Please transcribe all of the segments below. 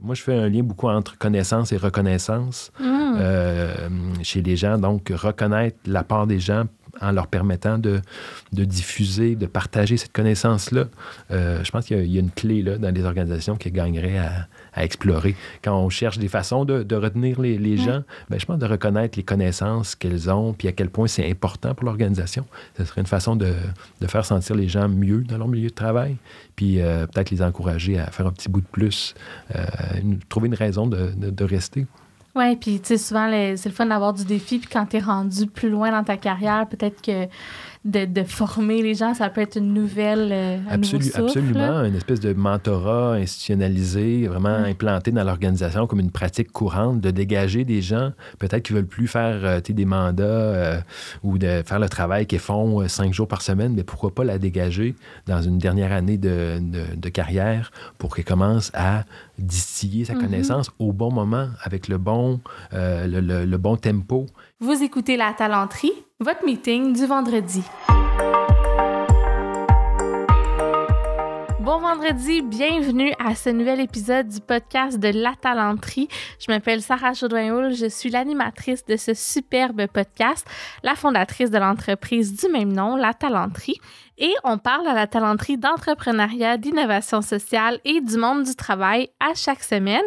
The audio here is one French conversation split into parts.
Moi, je fais un lien beaucoup entre connaissance et reconnaissance chez les gens. Donc, reconnaître la part des gens en leur permettant de diffuser, de partager cette connaissance-là. Je pense qu'il y a une clé là, dans les organisations qui gagnerait à explorer. Quand on cherche des façons de retenir les gens, je pense de reconnaître les connaissances qu'elles ont puis à quel point c'est important pour l'organisation. Ce serait une façon de faire sentir les gens mieux dans leur milieu de travail puis peut-être les encourager à faire un petit bout de plus, trouver une raison de rester. Oui, puis tu sais, souvent, c'est le fun d'avoir du défi, puis quand tu es rendu plus loin dans ta carrière, peut-être que de former les gens, ça peut être une nouvelle Absolument, une espèce de mentorat institutionnalisé, vraiment implanté dans l'organisation comme une pratique courante, de dégager des gens, peut-être qui ne veulent plus faire des mandats ou de faire le travail qu'ils font 5 jours par semaine, mais pourquoi pas la dégager dans une dernière année de carrière pour qu'elle commence à distiller sa connaissance au bon moment, avec le bon tempo. Vous écoutez La Talenterie, votre meeting du vendredi. Bon vendredi, bienvenue à ce nouvel épisode du podcast de La Talenterie. Je m'appelle Sarah Chaudouin-Houle, je suis l'animatrice de ce superbe podcast, la fondatrice de l'entreprise du même nom, La Talenterie. Et on parle à La Talenterie d'entrepreneuriat, d'innovation sociale et du monde du travail à chaque semaine.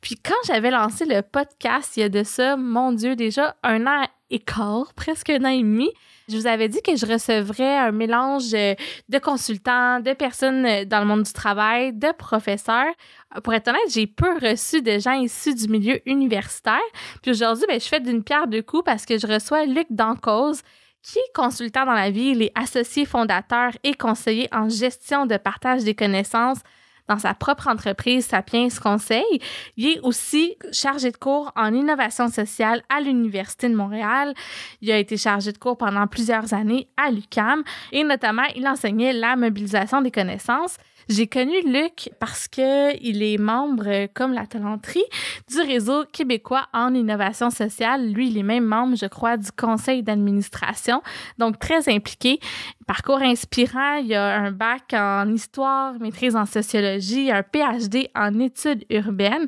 Puis quand j'avais lancé le podcast, il y a de ça, mon Dieu, déjà 1 an et quart, presque 1 an et demi, je vous avais dit que je recevrais un mélange de consultants, de personnes dans le monde du travail, de professeurs. Pour être honnête, j'ai peu reçu de gens issus du milieu universitaire. Puis aujourd'hui, je fais d'une pierre deux coups parce que je reçois Luc Dancause, qui est consultant dans la vie. Il est associé fondateur et conseiller en gestion de partage des connaissances dans sa propre entreprise Sapiens Conseil. Il est aussi chargé de cours en innovation sociale à l'Université de Montréal. Il a été chargé de cours pendant plusieurs années à l'UQAM et notamment, il enseignait la mobilisation des connaissances. J'ai connu Luc parce qu'il est membre, comme La Talenterie, du réseau québécois en innovation sociale. Lui, il est même membre, je crois, du conseil d'administration, donc très impliqué. Parcours inspirant, il a un bac en histoire, maîtrise en sociologie, un PhD en études urbaines.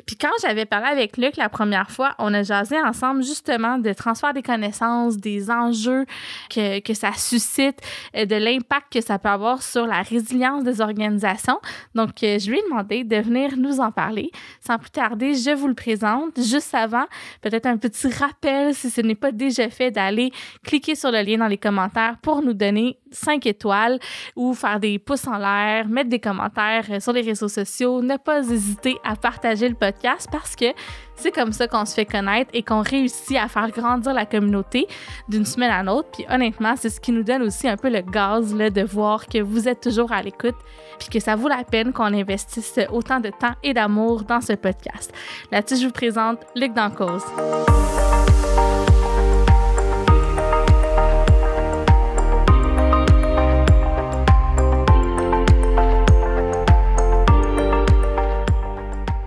Puis quand j'avais parlé avec Luc la première fois, on a jasé ensemble justement de transfert des connaissances, des enjeux que ça suscite, de l'impact que ça peut avoir sur la résilience des organisations. Donc, je lui ai demandé de venir nous en parler. Sans plus tarder, je vous le présente. Juste avant, peut-être un petit rappel, si ce n'est pas déjà fait, d'aller cliquer sur le lien dans les commentaires pour nous donner 5 étoiles ou faire des pouces en l'air, mettre des commentaires sur les réseaux sociaux. Ne pas hésiter à partager le podcast parce que c'est comme ça qu'on se fait connaître et qu'on réussit à faire grandir la communauté d'une semaine à l'autre. Puis honnêtement, c'est ce qui nous donne aussi un peu le gaz là, de voir que vous êtes toujours à l'écoute puis que ça vaut la peine qu'on investisse autant de temps et d'amour dans ce podcast. Là-dessus, je vous présente Luc Dancause.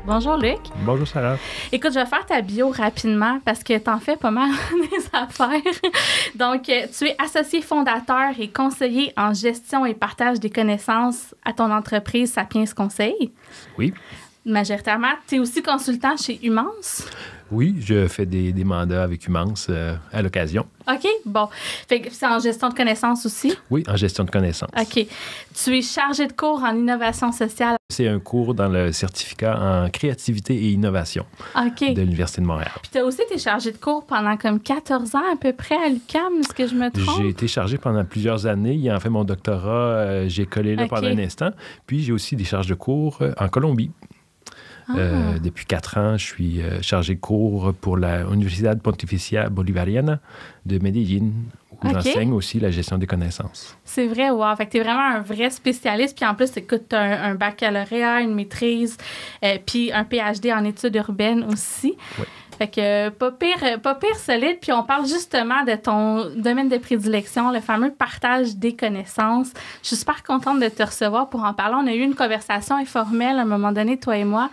Bonjour Luc. Bonjour Sarah. Écoute, je vais faire ta bio rapidement parce que t'en fais pas mal des affaires. Donc, tu es associé fondateur et conseiller en gestion et partage des connaissances à ton entreprise Sapiens Conseil. Oui. Majoritairement, tu es aussi consultant chez Humance. Oui, je fais des mandats avec Humance à l'occasion. OK, bon. Fait que c'est en gestion de connaissances aussi? Oui, en gestion de connaissances. OK. Tu es chargé de cours en innovation sociale. C'est un cours dans le certificat en créativité et innovation de l'Université de Montréal. Puis tu as aussi été chargé de cours pendant comme 14 ans à peu près à l'UQAM, est-ce que je me trompe? J'ai été chargé pendant plusieurs années. Il a fait mon doctorat, j'ai collé là pendant un instant. Puis j'ai aussi des charges de cours en Colombie. Depuis 4 ans, je suis chargé de cours pour la Universidad Pontificia Bolivariana de Medellín, où j'enseigne aussi la gestion des connaissances. C'est vrai, wow. Fait que t'es vraiment un vrai spécialiste. Puis en plus, écoute, t'as un baccalauréat, une maîtrise, puis un PhD en études urbaines aussi. Oui. Fait que pas pire solide. Puis on parle justement de ton domaine de prédilection, le fameux partage des connaissances. Je suis super contente de te recevoir pour en parler. On a eu une conversation informelle à un moment donné, toi et moi.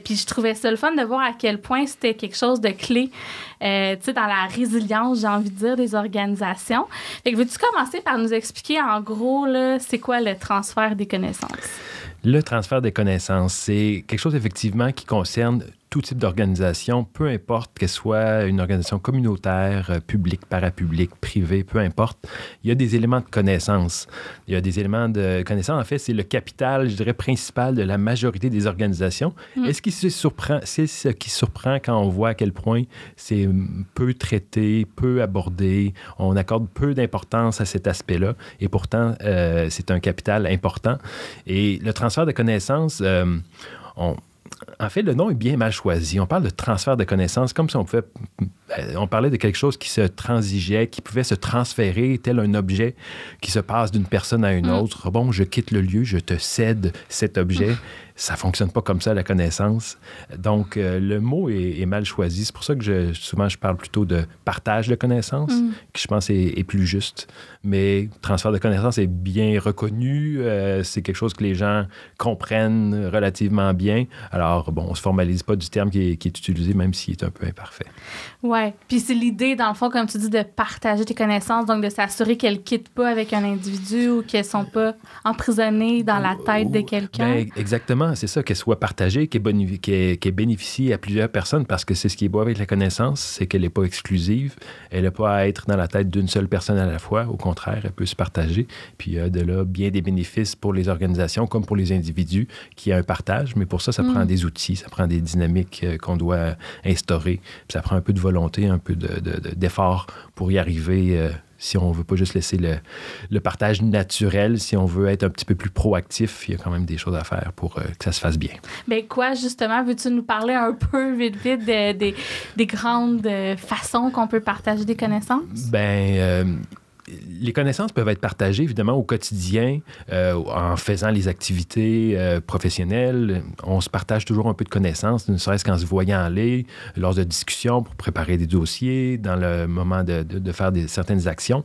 Puis je trouvais ça le fun de voir à quel point c'était quelque chose de clé, tu sais, dans la résilience, j'ai envie de dire, des organisations. Fait que veux-tu commencer par nous expliquer en gros, là, c'est quoi le transfert des connaissances? Le transfert des connaissances, c'est quelque chose effectivement qui concerne tout type d'organisation, peu importe qu'elle soit une organisation communautaire, publique, parapublique, privée, peu importe. Il y a des éléments de connaissance. Il y a des éléments de connaissance. En fait, c'est le capital, je dirais, principal de la majorité des organisations. Et c'est ce qui surprend quand on voit à quel point c'est peu traité, peu abordé. On accorde peu d'importance à cet aspect-là. Et pourtant, c'est un capital important. Et le transfert de connaissances, en fait, le nom est bien mal choisi. On parle de transfert de connaissances comme si on parlait de quelque chose qui se transigeait, qui pouvait se transférer tel un objet qui se passe d'une personne à une autre. Bon, je quitte le lieu, je te cède cet objet. Ça ne fonctionne pas comme ça, la connaissance. Donc, le mot est mal choisi. C'est pour ça que souvent, je parle plutôt de partage de connaissances, qui, je pense, est plus juste. Mais transfert de connaissances est bien reconnu. C'est quelque chose que les gens comprennent relativement bien. Alors, bon, on ne se formalise pas du terme qui est utilisé, même s'il est un peu imparfait. Oui. Puis c'est l'idée, dans le fond, comme tu dis, de partager tes connaissances, donc de s'assurer qu'elles ne quittent pas avec un individu ou qu'elles ne sont pas emprisonnées dans la tête de quelqu'un. Bien, exactement. C'est ça, qu'elle soit partagée, qu'elle bénéficie à plusieurs personnes, parce que c'est ce qui est beau avec la connaissance, c'est qu'elle n'est pas exclusive. Elle n'a pas à être dans la tête d'une seule personne à la fois. Au contraire, elle peut se partager. Puis il y a de là bien des bénéfices pour les organisations comme pour les individus qui a un partage. Mais pour ça, ça prend des outils, ça prend des dynamiques qu'on doit instaurer. Puis ça prend un peu de volonté, un peu d'effort pour y arriver. Si on ne veut pas juste laisser le partage naturel, si on veut être un petit peu plus proactif, il y a quand même des choses à faire pour que ça se fasse bien. Bien, quoi, justement, veux-tu nous parler un peu vite des grandes façons qu'on peut partager des connaissances? Bien, les connaissances peuvent être partagées, évidemment, au quotidien, en faisant les activités professionnelles. On se partage toujours un peu de connaissances, ne serait-ce qu'en se voyant aller, lors de discussions pour préparer des dossiers, dans le moment de faire certaines actions.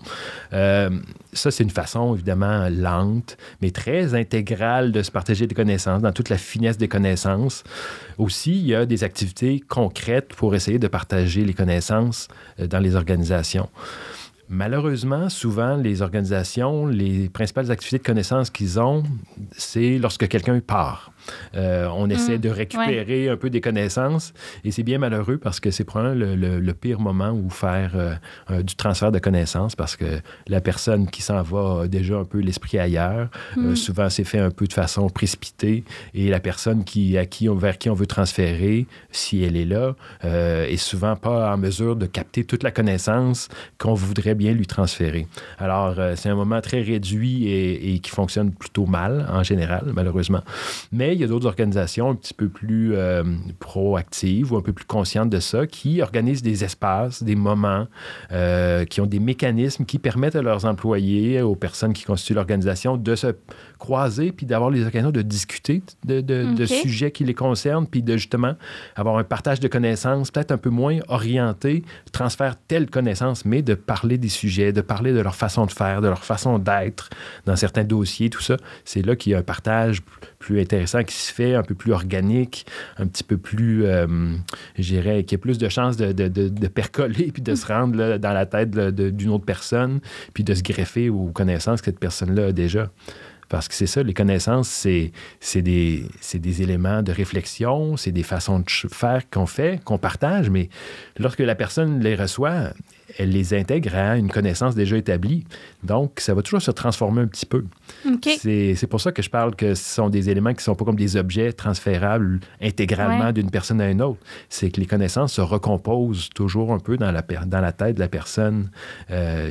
Ça, c'est une façon, évidemment, lente, mais très intégrale de se partager des connaissances, dans toute la finesse des connaissances. Aussi, il y a des activités concrètes pour essayer de partager les connaissances dans les organisations. Malheureusement, souvent, les organisations, les principales activités de connaissance qu'ils ont, c'est lorsque quelqu'un part. On essaie de récupérer un peu des connaissances et c'est bien malheureux parce que c'est probablement le pire moment où faire du transfert de connaissances parce que la personne qui s'en va a déjà un peu l'esprit ailleurs. Souvent, c'est fait un peu de façon précipitée et la personne vers qui on veut transférer, si elle est là, est souvent pas en mesure de capter toute la connaissance qu'on voudrait bien lui transférer. Alors, c'est un moment très réduit et qui fonctionne plutôt mal en général, malheureusement. Mais il y a d'autres organisations un petit peu plus proactives ou un peu plus conscientes de ça qui organisent des espaces, des moments, qui ont des mécanismes qui permettent à leurs employés, aux personnes qui constituent l'organisation de se croiser puis d'avoir les occasions de discuter de sujets qui les concernent puis de justement avoir un partage de connaissances peut-être un peu moins orienté, transfert telle connaissance, mais de parler des sujets, de parler de leur façon de faire, de leur façon d'être dans certains dossiers, tout ça. C'est là qu'il y a un partage plus intéressant qui se fait, un peu plus organique, un petit peu plus, je dirais, qui a plus de chances de percoler puis de se rendre là, dans la tête d'une autre personne puis de se greffer aux connaissances que cette personne-là a déjà. Parce que c'est ça, les connaissances, c'est des éléments de réflexion, c'est des façons de faire qu'on partage, mais lorsque la personne les reçoit, elle les intègre à une connaissance déjà établie. Donc, ça va toujours se transformer un petit peu. C'est pour ça que je parle que ce sont des éléments qui ne sont pas comme des objets transférables intégralement d'une personne à une autre. C'est que les connaissances se recomposent toujours un peu dans la tête de la personne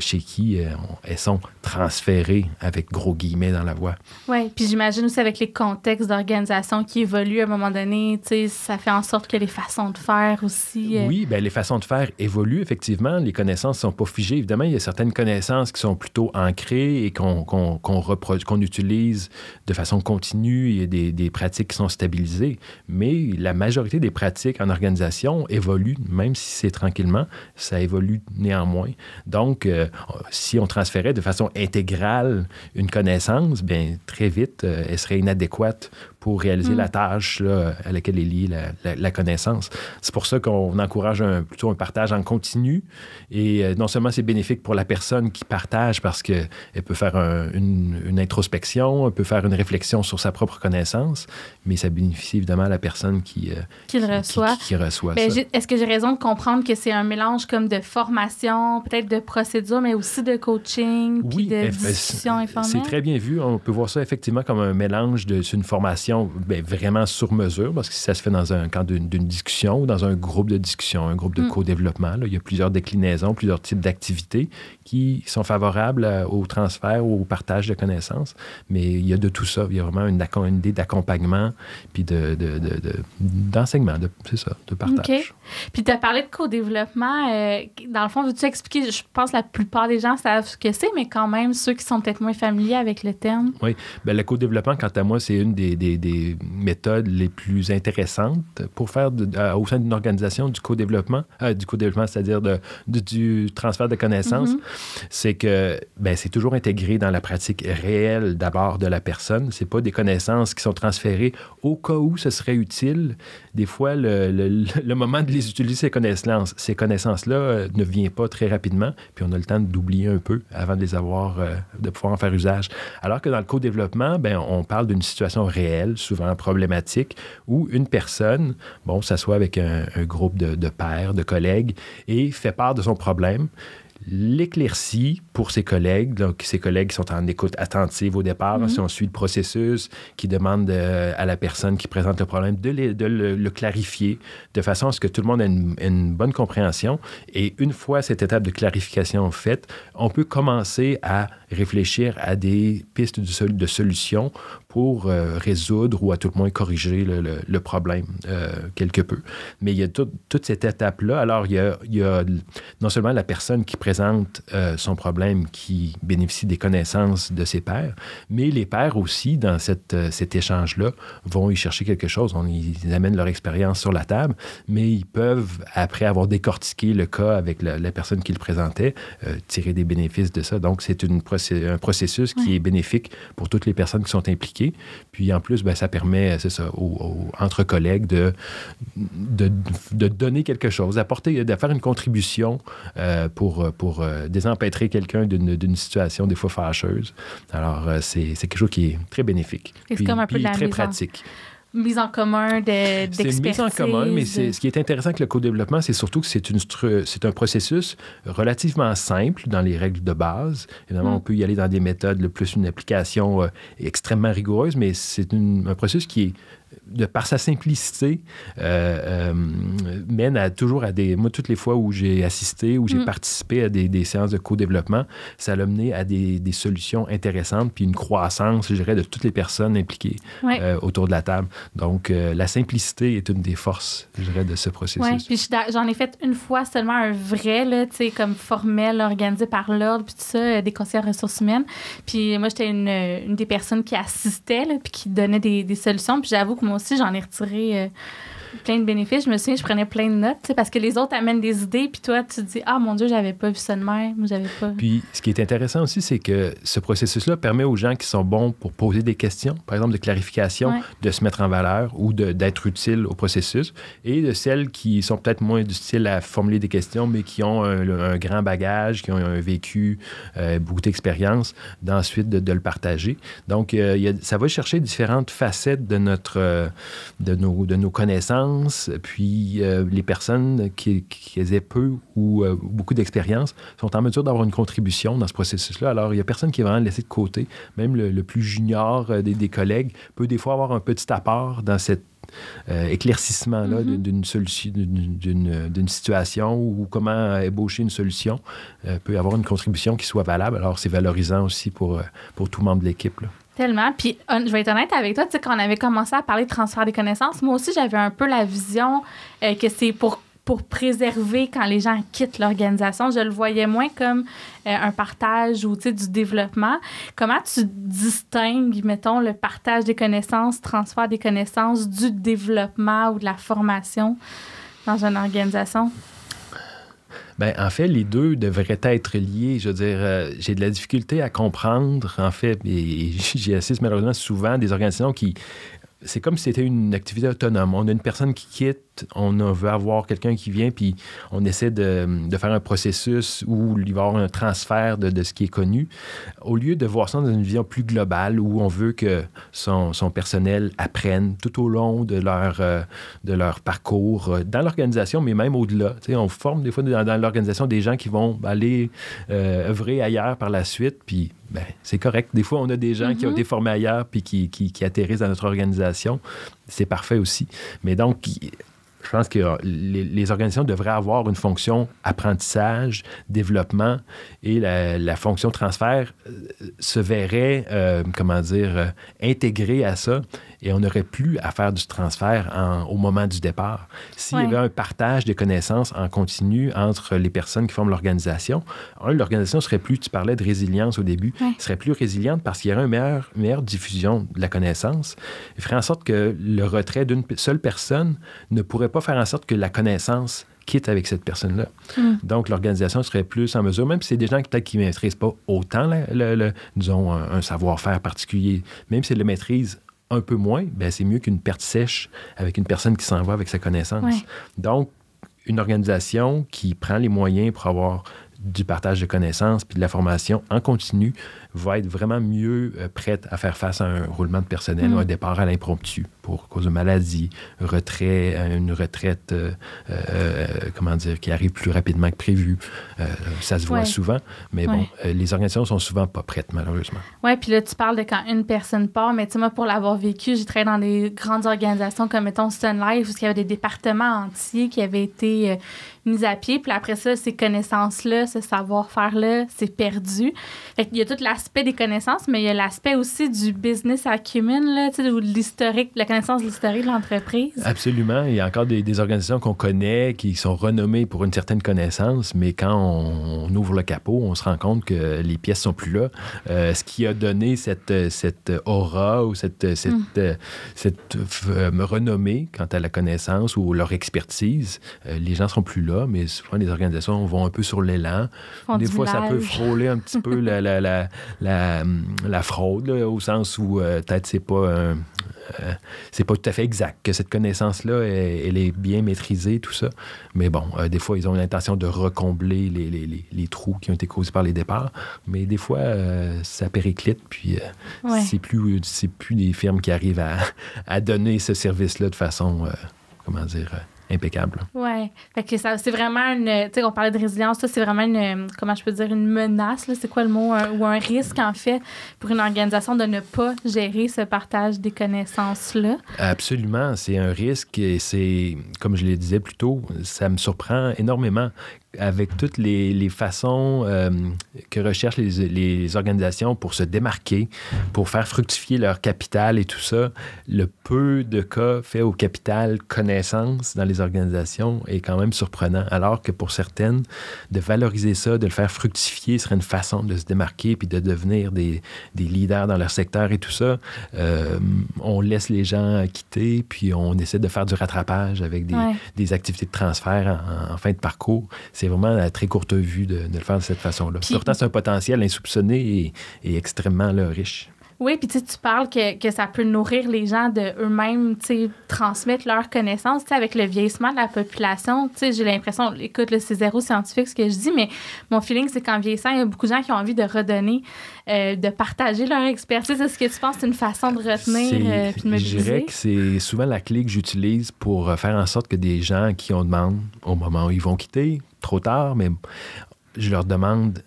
chez qui elles sont transférées, avec gros guillemets dans la voix. Oui, puis j'imagine aussi avec les contextes d'organisation qui évoluent à un moment donné, ça fait en sorte que les façons de faire aussi... Oui, bien, les façons de faire évoluent, effectivement. Les connaissances ne sont pas figées. Évidemment, il y a certaines connaissances qui sont plutôt ancrées et qu'on utilise de façon continue. Il y a des pratiques qui sont stabilisées. Mais la majorité des pratiques en organisation évoluent, même si c'est tranquillement, ça évolue néanmoins. Donc, si on transférait de façon intégrale une connaissance, bien, très vite, elle serait inadéquate pour réaliser la tâche là, à laquelle est liée la connaissance. C'est pour ça qu'on encourage plutôt un partage en continu. Et non seulement c'est bénéfique pour la personne qui partage parce qu'elle peut faire une introspection, elle peut faire une réflexion sur sa propre connaissance, mais ça bénéficie évidemment à la personne qui le reçoit. Qui reçoit ça. Est-ce que j'ai raison de comprendre que c'est un mélange comme de formation, peut-être de procédure, mais aussi de coaching, puis de discussion informelle? C'est très bien vu. On peut voir ça effectivement comme un mélange d'une formation vraiment sur mesure, parce que si ça se fait dans un cadre d'une discussion ou dans un groupe de discussion, un groupe de co-développement, là, il y a plusieurs déclinaisons, plusieurs types d'activités qui sont favorables au transfert ou au partage de connaissances. Mais il y a de tout ça. Il y a vraiment une idée d'accompagnement puis d'enseignement, c'est ça, de partage. OK. Puis tu as parlé de co-développement. Dans le fond, veux-tu expliquer? Je pense que la plupart des gens savent ce que c'est, mais quand même, ceux qui sont peut-être moins familiers avec le terme. Oui. Bien, le co-développement, quant à moi, c'est une des méthodes les plus intéressantes pour faire au sein d'une organisation du co-développement, c'est-à-dire du transfert de connaissances. C'est que c'est toujours intégré dans la pratique réelle d'abord de la personne. C'est pas des connaissances qui sont transférées au cas où ce serait utile. Des fois, le moment de les utiliser, ces connaissances-là ne vient pas très rapidement, puis on a le temps d'oublier un peu avant de les avoir, de pouvoir en faire usage. Alors que dans le co-développement, on parle d'une situation réelle, souvent problématique, où une personne, s'assoit avec un groupe de pairs, de collègues, et fait part de son problème, l'éclaircit pour ses collègues. Donc, ses collègues sont en écoute attentive au départ, si on suit le processus, qui demande à la personne qui présente le problème de le clarifier de façon à ce que tout le monde ait une bonne compréhension. Et une fois cette étape de clarification faite, on peut commencer à réfléchir à des pistes de solutions pour résoudre ou à tout le moins corriger le problème quelque peu. Mais il y a toute cette étape-là. Alors, il y a non seulement la personne qui présente son problème qui bénéficie des connaissances de ses pairs, mais les pairs aussi, dans cet échange-là, vont y chercher quelque chose. Ils amènent leur expérience sur la table, mais ils peuvent, après avoir décortiqué le cas avec la personne qui le présentait, tirer des bénéfices de ça. Donc, c'est un processus qui est bénéfique pour toutes les personnes qui sont impliquées. Puis, en plus, ça permet, c'est ça, entre collègues de donner quelque chose, de faire une contribution pour désempêtrer quelqu'un d'une situation des fois fâcheuse. Alors, c'est quelque chose qui est très bénéfique. C'est comme un peu de la très pratique. Mise en commun d'expertise. C'est une mise en commun, mais ce qui est intéressant avec le co-développement, c'est surtout que c'est un processus relativement simple dans les règles de base. Évidemment, on peut y aller dans des méthodes, plus une application extrêmement rigoureuse, mais c'est un processus qui est, par sa simplicité, mène toujours à des... Moi, toutes les fois où j'ai assisté, où j'ai participé à des séances de co-développement, ça a mené à des solutions intéressantes, puis une croissance, je dirais, de toutes les personnes impliquées autour de la table. Donc, la simplicité est une des forces, je dirais, de ce processus. Oui, puis j'en ai fait une fois seulement un vrai, là, tu sais, comme formel, organisé par l'ordre, puis tout ça, des conseillers ressources humaines. Puis moi, j'étais une des personnes qui assistait, là, puis qui donnait des solutions. Puis j'avoue que moi aussi, j'en ai retiré plein de bénéfices. Je me souviens, je prenais plein de notes, parce que les autres amènent des idées, puis toi, tu te dis « Ah, mon Dieu, j'avais pas vu ça de même, j'avais pas... » Puis, ce qui est intéressant aussi, c'est que ce processus-là permet aux gens qui sont bons pour poser des questions, par exemple de clarification, de se mettre en valeur ou d'être utiles au processus, et de celles qui sont peut-être moins du style à formuler des questions, mais qui ont un grand bagage, qui ont un vécu, beaucoup d'expérience, d'ensuite de le partager. Donc, ça va chercher différentes facettes de nos connaissances, puis les personnes qui aient peu ou beaucoup d'expérience sont en mesure d'avoir une contribution dans ce processus-là. Alors, il n'y a personne qui est vraiment laissé de côté. Même le plus junior des collègues peut des fois avoir un petit apport dans cet éclaircissement-là d'une situation ou comment ébaucher une solution. Peut avoir une contribution qui soit valable. Alors, c'est valorisant aussi pour tout membre de l'équipe, là. Tellement. Puis, je vais être honnête avec toi, tu sais, quand on avait commencé à parler de transfert des connaissances, moi aussi, j'avais un peu la vision que c'est pour préserver quand les gens quittent l'organisation. Je le voyais moins comme un partage ou, tu sais, du développement. Comment tu distingues, mettons, le partage des connaissances, transfert des connaissances du développement ou de la formation dans une organisation? En fait, les deux devraient être liés. Je veux dire, j'ai de la difficulté à comprendre, en fait, et j'y assiste malheureusement souvent des organisations qui c'est comme si c'était une activité autonome. On a une personne qui quitte, veut avoir quelqu'un qui vient, puis on essaie de faire un processus où il va y avoir un transfert de ce qui est connu, au lieu de voir ça dans une vision plus globale où on veut que son personnel apprenne tout au long de leur parcours dans l'organisation, mais même au-delà. Tu sais, on forme des fois dans l'organisation des gens qui vont aller œuvrer ailleurs par la suite, puis c'est correct. Des fois, on a des gens qui ont été formés ailleurs puis qui atterrissent dans notre organisation. C'est parfait aussi. Mais donc, je pense que les organisations devraient avoir une fonction apprentissage, développement, et la fonction transfert se verrait, intégrée à ça, et on n'aurait plus à faire du transfert au moment du départ. S'il y avait un partage de connaissances en continu entre les personnes qui forment l'organisation, l'organisation serait plus, tu parlais de résilience au début, serait plus résiliente parce qu'il y aurait une meilleure diffusion de la connaissance. Il ferait en sorte que le retrait d'une seule personne ne pourrait pas faire en sorte que la connaissance quitte avec cette personne-là. Donc, l'organisation serait plus en mesure, même si c'est des gens qui peut-être qui ne maîtrisent pas autant, disons, un savoir-faire particulier, même s'ils le maîtrisent un peu moins, c'est mieux qu'une perte sèche avec une personne qui s'en va avec sa connaissance. Donc, une organisation qui prend les moyens pour avoir du partage de connaissances puis de la formation en continu va être vraiment mieux prête à faire face à un roulement de personnel ou un départ à l'impromptu pour cause de maladie, une retraite qui arrive plus rapidement que prévu. Ça se voit souvent, mais bon, les organisations sont souvent pas prêtes, malheureusement. Oui, puis là, tu parles de quand une personne part, mais tu sais, moi, pour l'avoir vécu, j'ai travaillé dans des grandes organisations comme, mettons, Sun Life, où il y avait des départements entiers qui avaient été mis à pied, puis après ça, ces connaissances-là, ce savoir-faire-là, c'est perdu. Fait qu'il y a tout l'aspect des connaissances, mais il y a l'aspect aussi du business acumen, là, tu sais, ou de l'historique, la connaissance de l'historique de l'entreprise. Absolument. Il y a encore des organisations qu'on connaît qui sont renommées pour une certaine connaissance, mais quand on ouvre le capot, on se rend compte que les pièces sont plus là. Ce qui a donné cette aura ou cette renommée quant à la connaissance ou leur expertise, les gens ne seront plus là, mais souvent les organisations vont un peu sur l'élan. Des fois, ça peut frôler un petit peu la fraude, là, au sens où peut-être c'est pas tout à fait exact, que cette connaissance-là, elle est bien maîtrisée, tout ça. Mais bon, des fois, ils ont l'intention de recombler les trous qui ont été causés par les départs. Mais des fois, ça périclite, puis c'est plus des firmes qui arrivent à donner ce service-là de façon, impeccable. Oui. Fait que c'est vraiment tu sais, on parlait de résilience, ça, c'est vraiment une menace, là, c'est quoi le mot? Ou un risque, en fait, pour une organisation de ne pas gérer ce partage des connaissances-là. Absolument. C'est un risque et c'est, comme je le disais plus tôt, ça me surprend énormément avec toutes les façons que recherchent les organisations pour se démarquer, pour faire fructifier leur capital et tout ça. Le peu de cas fait au capital connaissance dans les organisations est quand même surprenant, alors que pour certaines, de valoriser ça, de le faire fructifier serait une façon de se démarquer puis de devenir des leaders dans leur secteur et tout ça. On laisse les gens quitter puis on essaie de faire du rattrapage avec des activités de transfert en fin de parcours. C'est vraiment à très courte vue de le faire de cette façon-là. Puis, pourtant, c'est un potentiel insoupçonné et extrêmement riche. Oui, puis tu parles que ça peut nourrir les gens de eux-mêmes, transmettre leurs connaissances, avec le vieillissement de la population. J'ai l'impression, écoute, là, c'est zéro scientifique ce que je dis, mais mon feeling, c'est qu'en vieillissant, il y a beaucoup de gens qui ont envie de redonner, de partager leur expertise. Est-ce que tu penses que c'est une façon de retenir puis de mobiliser? Je dirais que c'est souvent la clé que j'utilise pour faire en sorte que des gens qui on demande au moment où ils vont quitter, trop tard, mais je leur demande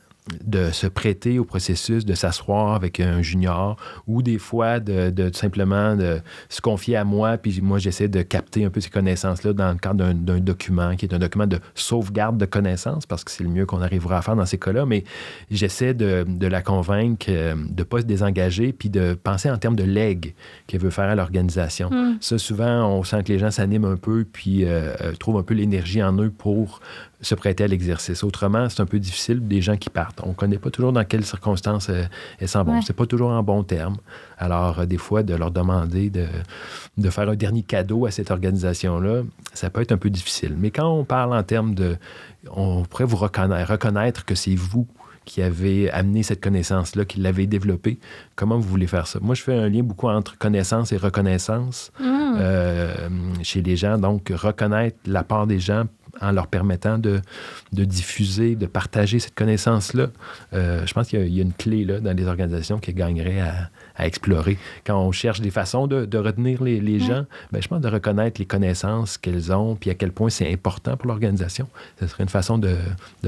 de se prêter au processus, de s'asseoir avec un junior ou des fois de simplement de se confier à moi, puis moi, j'essaie de capter un peu ces connaissances-là dans le cadre d'un document qui est un document de sauvegarde de connaissances parce que c'est le mieux qu'on arrivera à faire dans ces cas-là, mais j'essaie de la convaincre de ne pas se désengager puis de penser en termes de legs qu'elle veut faire à l'organisation. Ça, souvent, on sent que les gens s'animent un peu puis trouvent un peu l'énergie en eux pour se prêter à l'exercice. Autrement, c'est un peu difficile des gens qui partent. On ne connaît pas toujours dans quelles circonstances elles s'en vont. Ouais. C'est pas toujours en bons termes. Alors, des fois, de leur demander de faire un dernier cadeau à cette organisation-là, ça peut être un peu difficile. Mais quand on parle en termes de... On pourrait vous reconnaître que c'est vous qui avez amené cette connaissance-là, qui l'avez développée. Comment vous voulez faire ça? Moi, je fais un lien beaucoup entre connaissance et reconnaissance chez les gens. Donc, reconnaître la part des gens en leur permettant de diffuser, de partager cette connaissance-là. Je pense qu'il y a une clé là, dans les organisations qui gagnerait à explorer. Quand on cherche des façons de retenir les gens, bien, je pense de reconnaître les connaissances qu'elles ont, puis à quel point c'est important pour l'organisation. Ce serait une façon de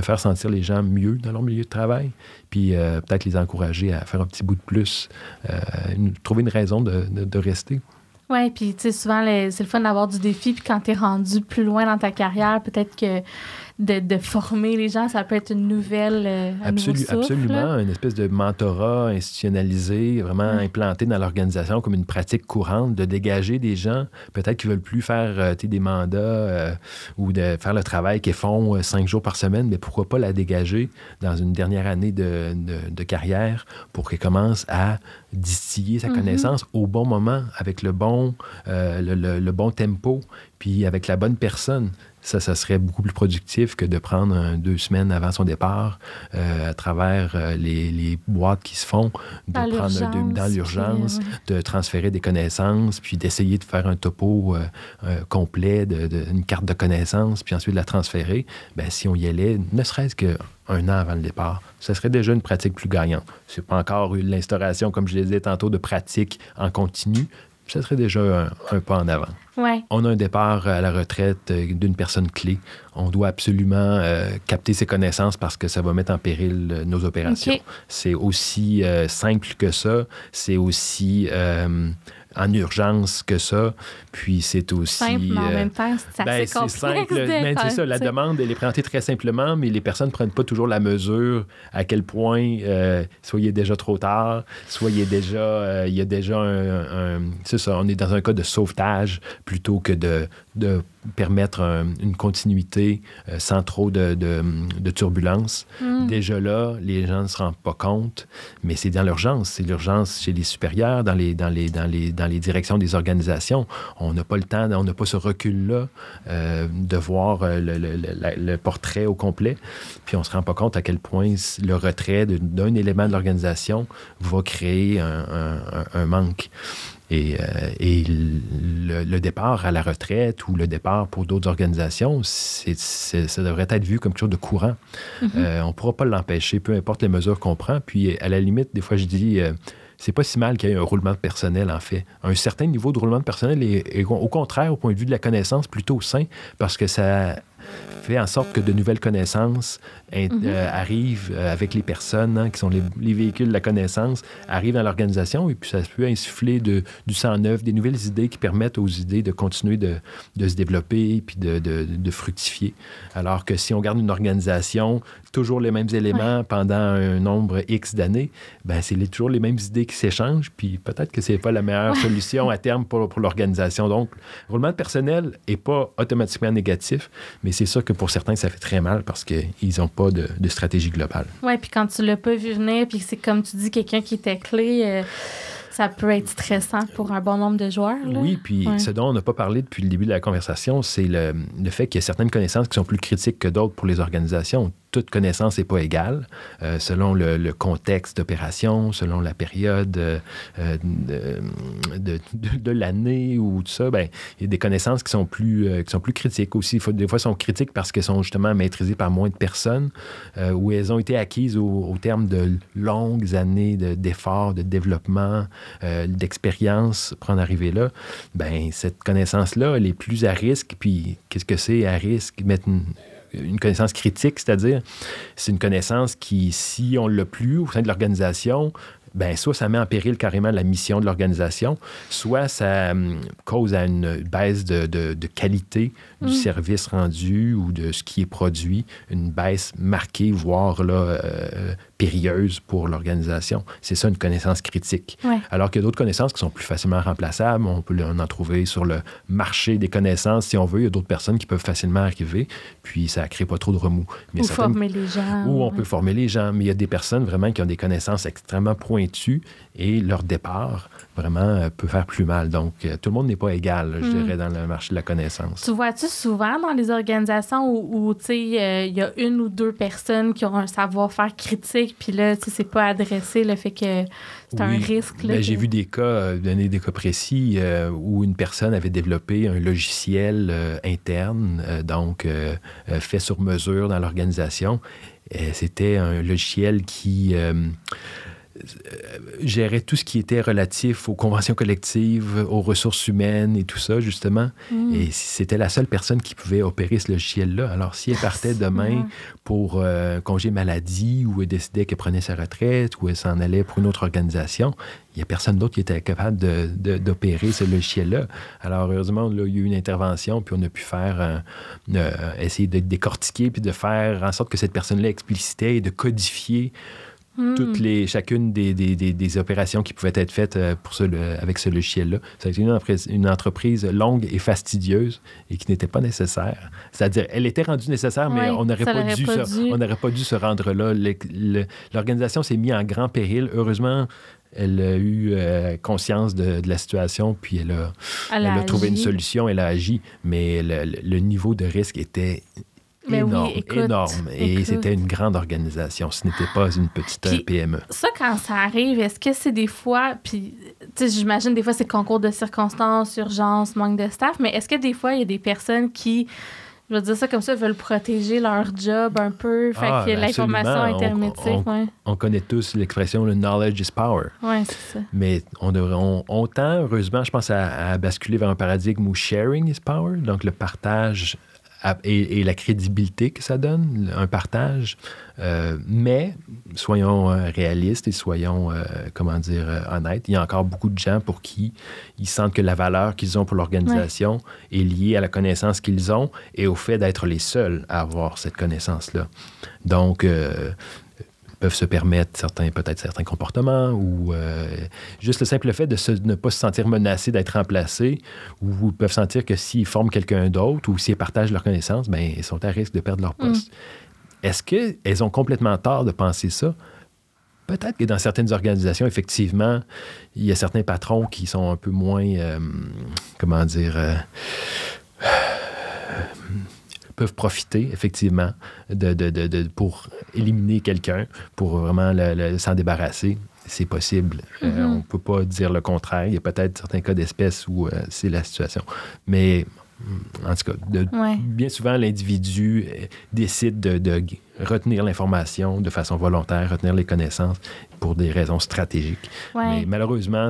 faire sentir les gens mieux dans leur milieu de travail, puis peut-être les encourager à faire un petit bout de plus, trouver une raison de rester. Oui, puis tu sais, souvent, c'est le fun d'avoir du défi, puis quand tu es rendu plus loin dans ta carrière, peut-être que de former les gens, ça peut être une nouvelle un nouveau souffle. Absolument, une espèce de mentorat institutionnalisé, vraiment implanté dans l'organisation comme une pratique courante, de dégager des gens, peut-être qui ne veulent plus faire des mandats ou de faire le travail qu'ils font 5 jours par semaine, mais pourquoi pas la dégager dans une dernière année de carrière pour qu'elle commence à distiller sa connaissance au bon moment, avec le bon tempo, puis avec la bonne personne. Ça serait beaucoup plus productif que de prendre 2 semaines avant son départ à travers les boîtes qui se font, dans l'urgence, de transférer des connaissances, puis d'essayer de faire un topo complet, une carte de connaissances, puis ensuite de la transférer. Bien, si on y allait, ne serait-ce qu'un an avant le départ, ce serait déjà une pratique plus gagnante. Ce n'est pas encore l'instauration, comme je le disais tantôt, de pratique en continu. Ce serait déjà un pas en avant. Ouais. On a un départ à la retraite d'une personne clé. On doit absolument capter ses connaissances parce que ça va mettre en péril nos opérations. Okay. C'est aussi simple que ça. C'est aussi en urgence que ça. Puis c'est aussi... Simple, mais en même temps, c'est assez complexe. C'est simple. C'est ça, la demande, elle est présentée très simplement, mais les personnes ne prennent pas toujours la mesure à quel point soit il est déjà trop tard, soit il y a déjà c'est ça, on est dans un cas de sauvetage plutôt que de permettre une continuité sans trop de turbulences. Déjà là, les gens ne se rendent pas compte, mais c'est dans l'urgence. C'est l'urgence chez les supérieurs, dans les directions des organisations. On n'a pas le temps, on n'a pas ce recul-là de voir le portrait au complet. Puis on ne se rend pas compte à quel point le retrait d'un élément de l'organisation va créer un manque. Et le départ à la retraite ou le départ pour d'autres organisations, ça devrait être vu comme quelque chose de courant. On ne pourra pas l'empêcher, peu importe les mesures qu'on prend. Puis, à la limite, des fois, je dis... c'est pas si mal qu'il y ait un roulement de personnel, en fait. Un certain niveau de roulement de personnel est au contraire, au point de vue de la connaissance, plutôt sain, parce que ça fait en sorte que de nouvelles connaissances arrivent avec les personnes qui sont les véhicules de la connaissance, arrivent dans l'organisation et puis ça peut insuffler du sang neuf, des nouvelles idées qui permettent aux idées de continuer de se développer puis de fructifier. Alors que si on garde une organisation, toujours les mêmes éléments pendant un nombre X d'années, ben c'est toujours les mêmes idées qui s'échangent puis peut-être que c'est pas la meilleure solution à terme pour l'organisation. Donc, le roulement de personnel n'est pas automatiquement négatif, mais c'est sûr que pour certains, ça fait très mal parce qu'ils n'ont pas de stratégie globale. Oui, puis quand tu ne l'as pas vu venir, puis c'est comme tu dis, quelqu'un qui était clé, ça peut être stressant pour un bon nombre de joueurs. Là. Oui, puis ce dont on n'a pas parlé depuis le début de la conversation, c'est le fait qu'il y a certaines connaissances qui sont plus critiques que d'autres pour les organisations. Toute connaissance n'est pas égale, selon le contexte d'opération, selon la période de l'année ou tout ça. Bien, il y a des connaissances qui sont plus critiques aussi. Des fois, elles sont critiques parce qu'elles sont justement maîtrisées par moins de personnes ou elles ont été acquises au terme de longues années d'efforts, de développement, d'expérience pour en arriver là. Bien, cette connaissance-là, elle est plus à risque. Puis, qu'est-ce que c'est à risque? Mettre une connaissance critique, c'est-à-dire c'est une connaissance qui, si on ne l'a plus au sein de l'organisation, ben soit ça met en péril carrément la mission de l'organisation, soit ça cause à une baisse de qualité du service rendu ou de ce qui est produit, une baisse marquée, voire là, périlleuse pour l'organisation. C'est ça, une connaissance critique. Ouais. Alors qu'il y a d'autres connaissances qui sont plus facilement remplaçables. On peut en trouver sur le marché des connaissances, si on veut. Il y a d'autres personnes qui peuvent facilement arriver, puis ça ne crée pas trop de remous. Mais former les gens. Ou on peut former les gens. Mais il y a des personnes vraiment qui ont des connaissances extrêmement pointues et leur départ vraiment peut faire plus mal. Donc, tout le monde n'est pas égal, je dirais, dans le marché de la connaissance. Tu vois-tu souvent dans les organisations où tu sais, il y a une ou deux personnes qui ont un savoir-faire critique, puis là, tu sais, c'est pas adressé, le fait que c'est un risque. Là, j'ai vu des cas, donner des cas précis, où une personne avait développé un logiciel interne, donc fait sur mesure dans l'organisation. C'était un logiciel qui gérait tout ce qui était relatif aux conventions collectives, aux ressources humaines et tout ça, justement. Et c'était la seule personne qui pouvait opérer ce logiciel-là. Alors, si elle partait demain pour congé maladie ou elle décidait qu'elle prenait sa retraite ou elle s'en allait pour une autre organisation, il n'y a personne d'autre qui était capable d'opérer ce logiciel-là. Alors, heureusement, là, il y a eu une intervention, puis on a pu faire essayer de décortiquer puis de faire en sorte que cette personne-là explicitait et de codifier chacune des opérations qui pouvaient être faites avec ce logiciel-là. Ça a été une entreprise longue et fastidieuse et qui n'était pas nécessaire. C'est-à-dire, elle était rendue nécessaire, mais on n'aurait pas dû se rendre là. L'organisation s'est mise en grand péril. Heureusement, elle a eu conscience de la situation, puis elle a trouvé une solution, elle a agi, mais le niveau de risque était énorme. Et c'était une grande organisation. Ce n'était pas une petite PME. Ça, quand ça arrive, est-ce que c'est des fois, puis j'imagine des fois c'est concours de circonstances, urgence, manque de staff, mais est-ce que des fois il y a des personnes qui, je vais dire ça comme ça, veulent protéger leur job un peu, fait que l'information intermédiaire. On connaît tous l'expression « le knowledge is power ». Oui, c'est ça. Mais on tend, heureusement, je pense, à basculer vers un paradigme où « sharing is power », donc le partage et la crédibilité que ça donne, un partage. Mais soyons réalistes et soyons, honnêtes. Il y a encore beaucoup de gens pour qui ils sentent que la valeur qu'ils ont pour l'organisation est liée à la connaissance qu'ils ont et au fait d'être les seuls à avoir cette connaissance-là. Donc, peuvent se permettre certains comportements ou juste le simple fait de ne pas se sentir menacés d'être remplacés ou peuvent sentir que s'ils forment quelqu'un d'autre ou s'ils partagent leur connaissance, bien, ils sont à risque de perdre leur poste. Est-ce qu'elles ont complètement tort de penser ça? Peut-être que dans certaines organisations, effectivement, il y a certains patrons qui sont un peu moins, peuvent profiter, effectivement, pour éliminer quelqu'un, pour vraiment s'en débarrasser. C'est possible. On ne peut pas dire le contraire. Il y a peut-être certains cas d'espèce où c'est la situation. Mais, en tout cas, bien souvent, l'individu décide de retenir l'information de façon volontaire, retenir les connaissances pour des raisons stratégiques. Mais malheureusement,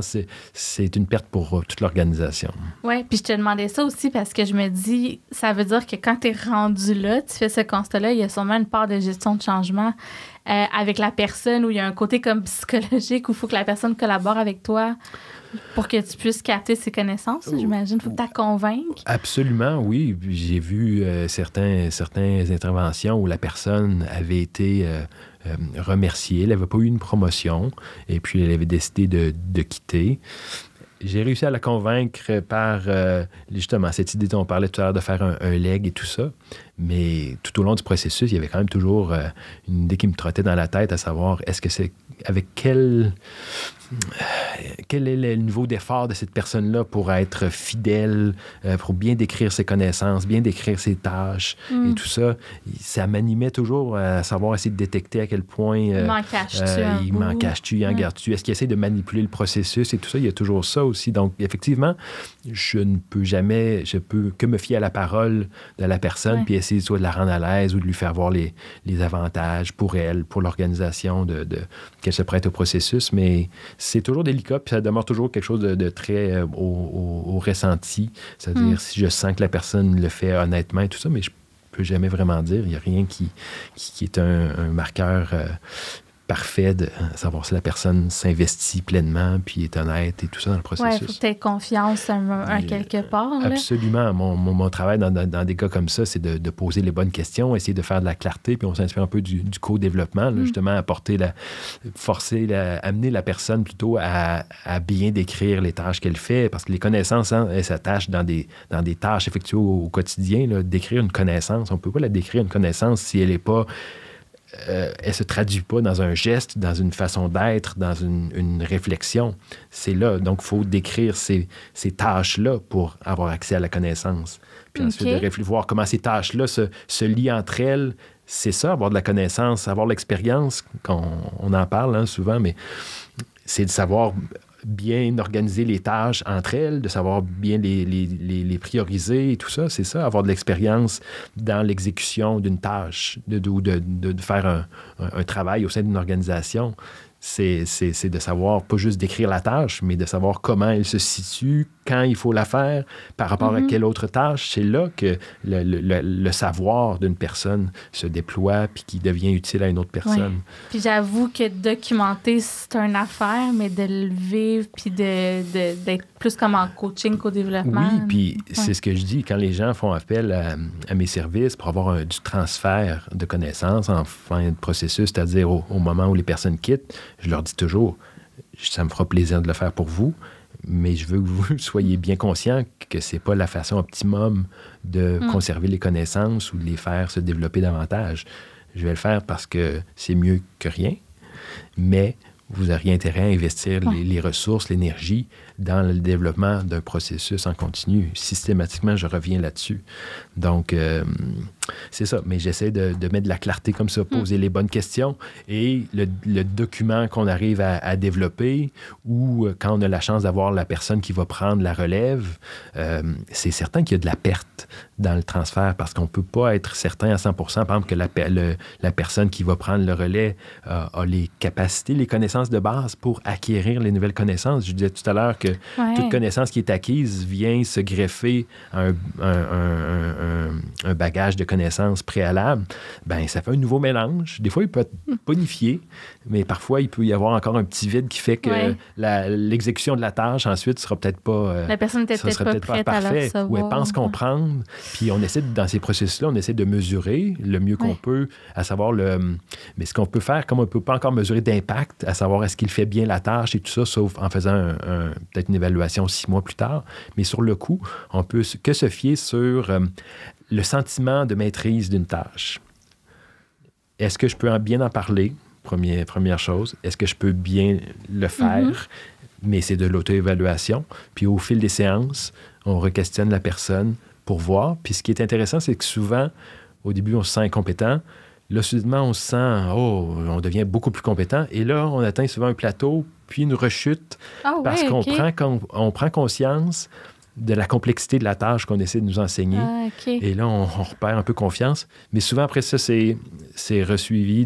c'est une perte pour toute l'organisation. Oui, puis je te demandais ça aussi parce que je me dis, ça veut dire que quand tu es rendu là, tu fais ce constat-là, il y a sûrement une part de gestion de changement avec la personne où il y a un côté comme psychologique où il faut que la personne collabore avec toi pour que tu puisses capter ses connaissances, j'imagine. Il faut que tu la convainques. Absolument, oui. J'ai vu certaines interventions où la personne avait été remerciée. Elle n'avait pas eu une promotion et puis elle avait décidé de quitter. J'ai réussi à la convaincre par, justement, cette idée dont on parlait tout à l'heure de faire un leg et tout ça. Mais tout au long du processus, il y avait quand même toujours une idée qui me trottait dans la tête, à savoir, est-ce que c'est avec quel est le niveau d'effort de cette personne-là pour être fidèle, pour bien décrire ses connaissances, bien décrire ses tâches et tout ça. Ça m'animait toujours à savoir, essayer de détecter à quel point il m'en cache-tu, il en garde-tu. Est-ce qu'il essaie de manipuler le processus et tout ça? Il y a toujours ça aussi. Donc, effectivement, je peux que me fier à la parole de la personne puis essayer soit de la rendre à l'aise ou de lui faire voir les avantages pour elle, pour l'organisation, qu'elle se prête au processus. Mais c'est toujours délicat, puis ça demeure toujours quelque chose de très au ressenti. C'est-à-dire, si je sens que la personne le fait honnêtement et tout ça, mais je peux jamais vraiment dire. Il n'y a rien qui est un marqueur parfait de savoir si la personne s'investit pleinement puis est honnête et tout ça dans le processus. Oui, il faut que tu aies confiance quelque part. Là. Absolument. Mon travail dans des cas comme ça, c'est de poser les bonnes questions, essayer de faire de la clarté, puis on s'inspire un peu du co-développement, là, justement, amener la personne plutôt à bien décrire les tâches qu'elle fait, parce que les connaissances, elles s'attachent dans des tâches effectuées au quotidien. Là. Décrire une connaissance, on ne peut pas la décrire une connaissance si elle n'est pas elle se traduit pas dans un geste, dans une façon d'être, dans une réflexion. C'est là. Donc, il faut décrire ces tâches-là pour avoir accès à la connaissance. Puis ensuite, de voir comment ces tâches-là se lient entre elles. C'est ça, avoir de la connaissance, avoir l'expérience. On en parle souvent, mais c'est de savoir bien organiser les tâches entre elles, de savoir bien les prioriser et tout ça. C'est ça, avoir de l'expérience dans l'exécution d'une tâche, de faire un travail au sein d'une organisation. C'est de savoir, pas juste décrire la tâche, mais de savoir comment elle se situe, quand il faut la faire, par rapport à quelle autre tâche. C'est là que le savoir d'une personne se déploie puis qui devient utile à une autre personne. Ouais. Puis j'avoue que documenter, c'est une affaire, mais de le vivre puis d'être plus comme en coaching qu'au développement. Oui, puis c'est ce que je dis. Quand les gens font appel à mes services pour avoir du transfert de connaissances en fin de processus, c'est-à-dire au moment où les personnes quittent, je leur dis toujours, ça me fera plaisir de le faire pour vous, mais je veux que vous soyez bien conscients que c'est pas la façon optimum de conserver les connaissances ou de les faire se développer davantage. Je vais le faire parce que c'est mieux que rien, mais vous auriez intérêt à investir les ressources, l'énergie dans le développement d'un processus en continu. Systématiquement, je reviens là-dessus. Donc, c'est ça. Mais j'essaie de mettre de la clarté comme ça, poser les bonnes questions. Et le document qu'on arrive à développer ou quand on a la chance d'avoir la personne qui va prendre la relève, c'est certain qu'il y a de la perte dans le transfert parce qu'on ne peut pas être certain à 100%, par exemple, que la personne qui va prendre le relais a les capacités, les connaissances de base pour acquérir les nouvelles connaissances. Je disais tout à l'heure que toute connaissance qui est acquise vient se greffer à un bagage de connaissances préalables. Bien, ça fait un nouveau mélange. Des fois, il peut être bonifié, mais parfois, il peut y avoir encore un petit vide qui fait que l'exécution de la tâche, ensuite, ne sera peut-être pas... la personne n'était peut-être pas prête parfait, à le savoir. Ou elle pense comprendre. Puis on essaie, dans ces processus-là, on essaie de mesurer le mieux qu'on peut, à savoir mais ce qu'on peut faire, comme on ne peut pas encore mesurer d'impact, à savoir est-ce qu'il fait bien la tâche et tout ça, sauf en faisant peut-être une évaluation 6 mois plus tard. Mais sur le coup, on peut que se fier sur le sentiment de maîtrise d'une tâche. Est-ce que je peux bien en parler? Première chose. Est-ce que je peux bien le faire? Mais c'est de l'auto-évaluation. Puis au fil des séances, on re-questionne la personne pour voir. Puis ce qui est intéressant, c'est que souvent, au début, on se sent incompétent. Là, soudainement, on se sent, on devient beaucoup plus compétent. Et là, on atteint souvent un plateau, puis une rechute, parce qu'on prend conscience de la complexité de la tâche qu'on essaie de nous enseigner. Et là, on repère un peu confiance. Mais souvent, après ça, c'est resuivi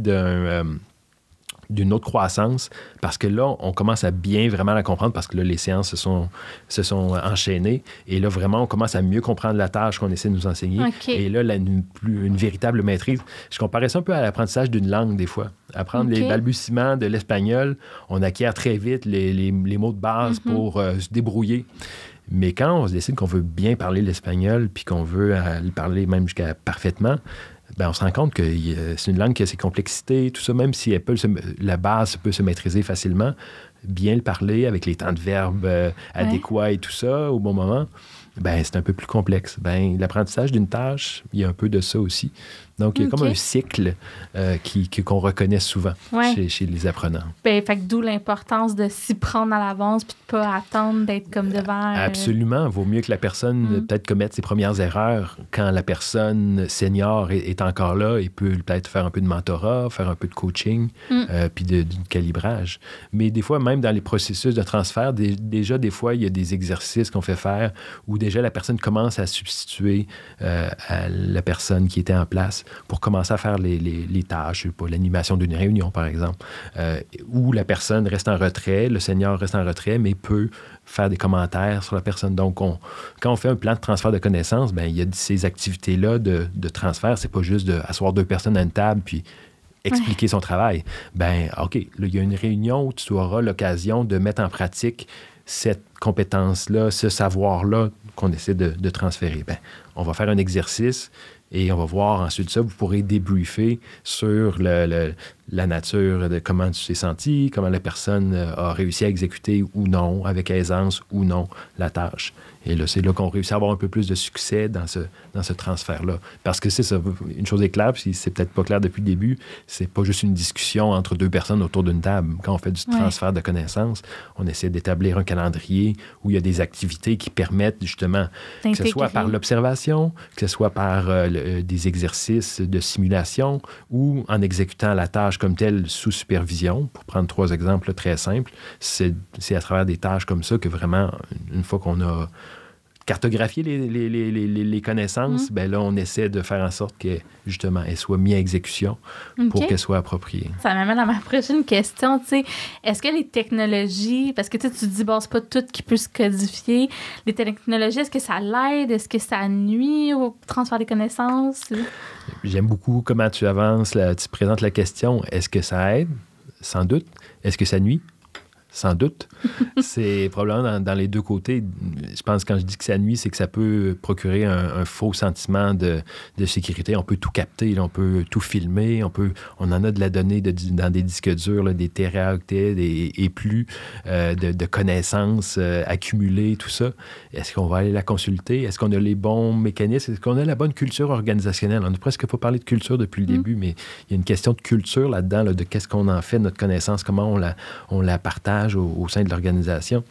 d'une autre croissance, parce que là, on commence à bien vraiment la comprendre, parce que là, les séances se sont enchaînées, et là, vraiment, on commence à mieux comprendre la tâche qu'on essaie de nous enseigner. Et là, une véritable maîtrise. Je comparais ça un peu à l'apprentissage d'une langue, des fois. Apprendre les balbutiements de l'espagnol, on acquiert très vite les mots de base pour se débrouiller. Mais quand on se décide qu'on veut bien parler l'espagnol, puis qu'on veut le parler même jusqu'à parfaitement, ben on se rend compte que c'est une langue qui a ses complexités, tout ça, même si la base peut se maîtriser facilement, bien le parler avec les temps de verbe adéquats et tout ça au bon moment, ben c'est un peu plus complexe. Ben l'apprentissage d'une tâche, il y a un peu de ça aussi. Donc, il y a comme un cycle qu'on reconnaît souvent chez les apprenants. Ben, fait que d'où l'importance de s'y prendre à l'avance puis de ne pas attendre d'être comme devant... Absolument. Vaut mieux que la personne peut-être commette ses premières erreurs quand la personne senior est encore là et peut peut-être faire un peu de mentorat, faire un peu de coaching, puis du calibrage. Mais des fois, même dans les processus de transfert, déjà, des fois, il y a des exercices qu'on fait faire où déjà la personne commence à substituer à la personne qui était en place pour commencer à faire les tâches, je sais pas, l'animation d'une réunion, par exemple, où la personne reste en retrait, le senior reste en retrait, mais peut faire des commentaires sur la personne. Donc, quand on fait un plan de transfert de connaissances, ben il y a ces activités-là de transfert. C'est pas juste d'asseoir 2 personnes à une table puis expliquer son travail. Ben OK, là, il y a une réunion où tu auras l'occasion de mettre en pratique cette compétence-là, ce savoir-là qu'on essaie de transférer. Ben, on va faire un exercice et on va voir ensuite ça. Vous pourrez débriefer sur la nature de comment tu t'es senti, comment la personne a réussi à exécuter ou non, avec aisance ou non, la tâche. Et là, c'est là qu'on réussit à avoir un peu plus de succès dans ce transfert-là. Parce que c'est ça, une chose est claire, puis c'est peut-être pas clair depuis le début, c'est pas juste une discussion entre deux personnes autour d'une table. Quand on fait du transfert de connaissances, on essaie d'établir un calendrier où il y a des activités qui permettent justement, que ce soit par l'observation, que ce soit par des exercices de simulation ou en exécutant la tâche comme telle sous supervision. Pour prendre 3 exemples très simples, c'est à travers des tâches comme ça que vraiment, une fois qu'on a cartographier les connaissances, ben là, on essaie de faire en sorte que, justement, elles soient mises à exécution pour qu'elles soient appropriées. Ça m'amène à ma prochaine question, tu sais. Est-ce que les technologies, parce que tu dis, bon, c'est pas tout qui peut se codifier, les technologies, est-ce que ça l'aide? Est-ce que ça nuit au transfert des connaissances? J'aime beaucoup comment tu avances, tu présentes la question. Est-ce que ça aide? Sans doute. Est-ce que ça nuit? Sans doute. C'est probablement dans les deux côtés. Je pense que quand je dis que ça nuit, c'est que ça peut procurer un faux sentiment de sécurité. On peut tout capter, là, on peut tout filmer, on en a de la donnée dans des disques durs, là, des téraoctets et plus de connaissances accumulées, tout ça. Est-ce qu'on va aller la consulter? Est-ce qu'on a les bons mécanismes? Est-ce qu'on a la bonne culture organisationnelle? On n'a presque pas parlé de culture depuis le début, mais il y a une question de culture là-dedans, là, de qu'est-ce qu'on en fait de notre connaissance, comment on la partage au sein de l'organisation.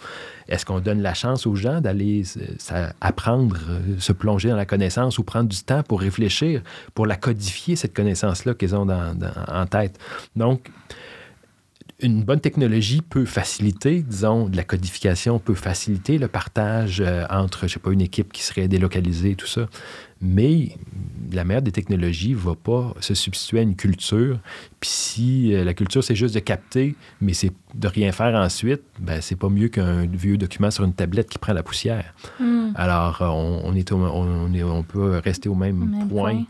Est-ce qu'on donne la chance aux gens d'aller apprendre, se plonger dans la connaissance ou prendre du temps pour réfléchir, pour la codifier, cette connaissance-là qu'ils ont en tête? Donc, une bonne technologie peut faciliter, disons, de la codification, peut faciliter le partage entre, je sais pas, une équipe qui serait délocalisée, tout ça. Mais la meilleure des technologies ne va pas se substituer à une culture. Puis si la culture, c'est juste de capter, mais c'est de rien faire ensuite, ben c'est pas mieux qu'un vieux document sur une tablette qui prend la poussière. Alors, on peut rester au même point,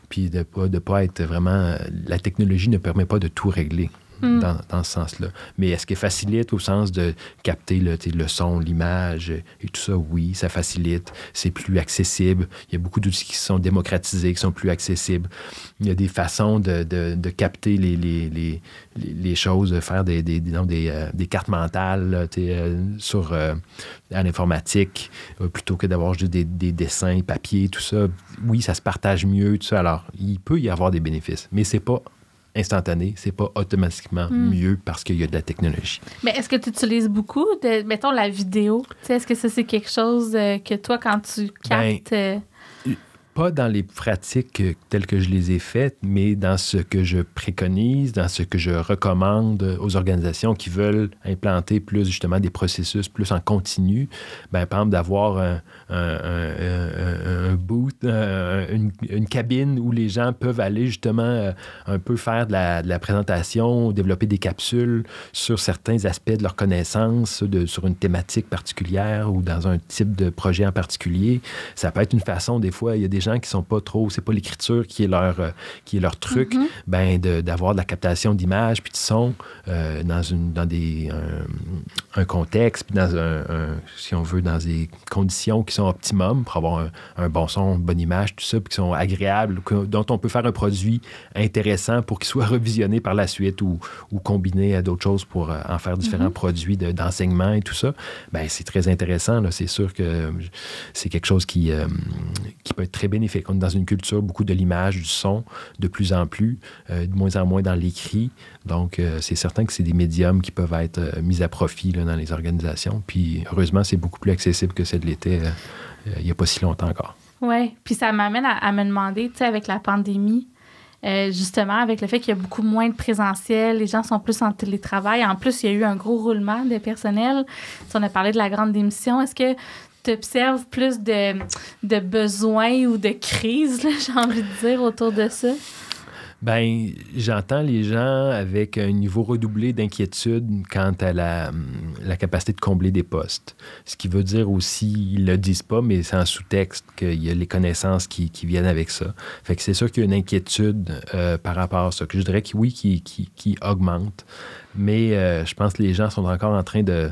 puis de pas être vraiment... La technologie ne permet pas de tout régler. Dans ce sens-là. Mais est-ce qu'elle facilite au sens de capter le son, l'image et tout ça? Oui, ça facilite. C'est plus accessible. Il y a beaucoup d'outils qui sont démocratisés, qui sont plus accessibles. Il y a des façons de capter les choses, de faire des cartes mentales là, à l'informatique, plutôt que d'avoir juste des dessins, papier, tout ça. Oui, ça se partage mieux, tout ça. Alors, il peut y avoir des bénéfices, mais c'est pas instantané, c'est pas automatiquement mieux parce qu'il y a de la technologie. Mais est-ce que tu utilises beaucoup mettons, la vidéo? T'sais, est-ce que ça, c'est quelque chose que toi, quand tu captes... Pas dans les pratiques telles que je les ai faites, mais dans ce que je préconise, dans ce que je recommande aux organisations qui veulent implanter plus, justement, des processus plus en continu. Par exemple, d'avoir un booth, une cabine où les gens peuvent aller, justement, un peu faire de la présentation, développer des capsules sur certains aspects de leur connaissance, sur une thématique particulière ou dans un type de projet en particulier. Ça peut être une façon, des fois, il y a des gens qui sont pas trop, c'est pas l'écriture qui est leur truc, d'avoir de la captation d'images puis de son dans un contexte, puis si on veut, dans des conditions qui sont optimum pour avoir un bon son, une bonne image, tout ça, puis qui sont agréables, dont on peut faire un produit intéressant pour qu'il soit revisionné par la suite ou combiné à d'autres choses pour en faire différents produits d'enseignement et tout ça. C'est très intéressant, là. C'est sûr que c'est quelque chose qui peut être très bénéfique. On est dans une culture, beaucoup de l'image, du son, de plus en plus, de moins en moins dans l'écrit. Donc, c'est certain que c'est des médiums qui peuvent être mis à profit là, dans les organisations. Puis, heureusement, c'est beaucoup plus accessible que ça l'était il n'y a pas si longtemps encore. Oui, puis ça m'amène à me demander, tu sais, avec la pandémie, justement, avec le fait qu'il y a beaucoup moins de présentiel, les gens sont plus en télétravail. En plus, il y a eu un gros roulement de personnel. Si on a parlé de la grande démission, est-ce que tu observes plus de besoins ou de crises, là, j'ai envie de dire, autour de ça? J'entends les gens avec un niveau redoublé d'inquiétude quant à la capacité de combler des postes. Ce qui veut dire aussi, ils le disent pas, mais c'est en sous-texte qu'il y a les connaissances qui viennent avec ça. Fait que c'est sûr qu'il y a une inquiétude par rapport à ça, que je dirais que oui, qui augmente. Mais je pense que les gens sont encore en train de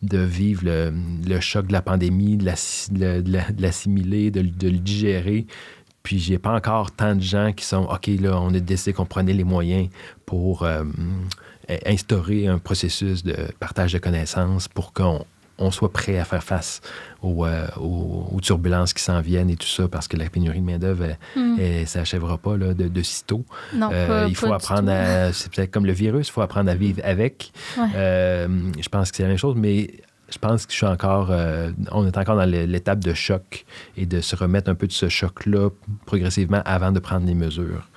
vivre le choc de la pandémie, de l'assimiler, de le digérer. Puis, j'ai pas encore tant de gens qui sont, OK, là, on a décidé qu'on prenait les moyens pour instaurer un processus de partage de connaissances pour qu'on soit prêt à faire face aux turbulences qui s'en viennent et tout ça, parce que la pénurie de main-d'œuvre, ça n'achèvera pas là, de sitôt. Non, il faut apprendre à... C'est peut-être comme le virus, il faut apprendre à vivre avec. Ouais. Je pense que c'est la même chose, mais je pense que on est encore dans l'étape de choc et de se remettre un peu de ce choc-là progressivement avant de prendre les mesures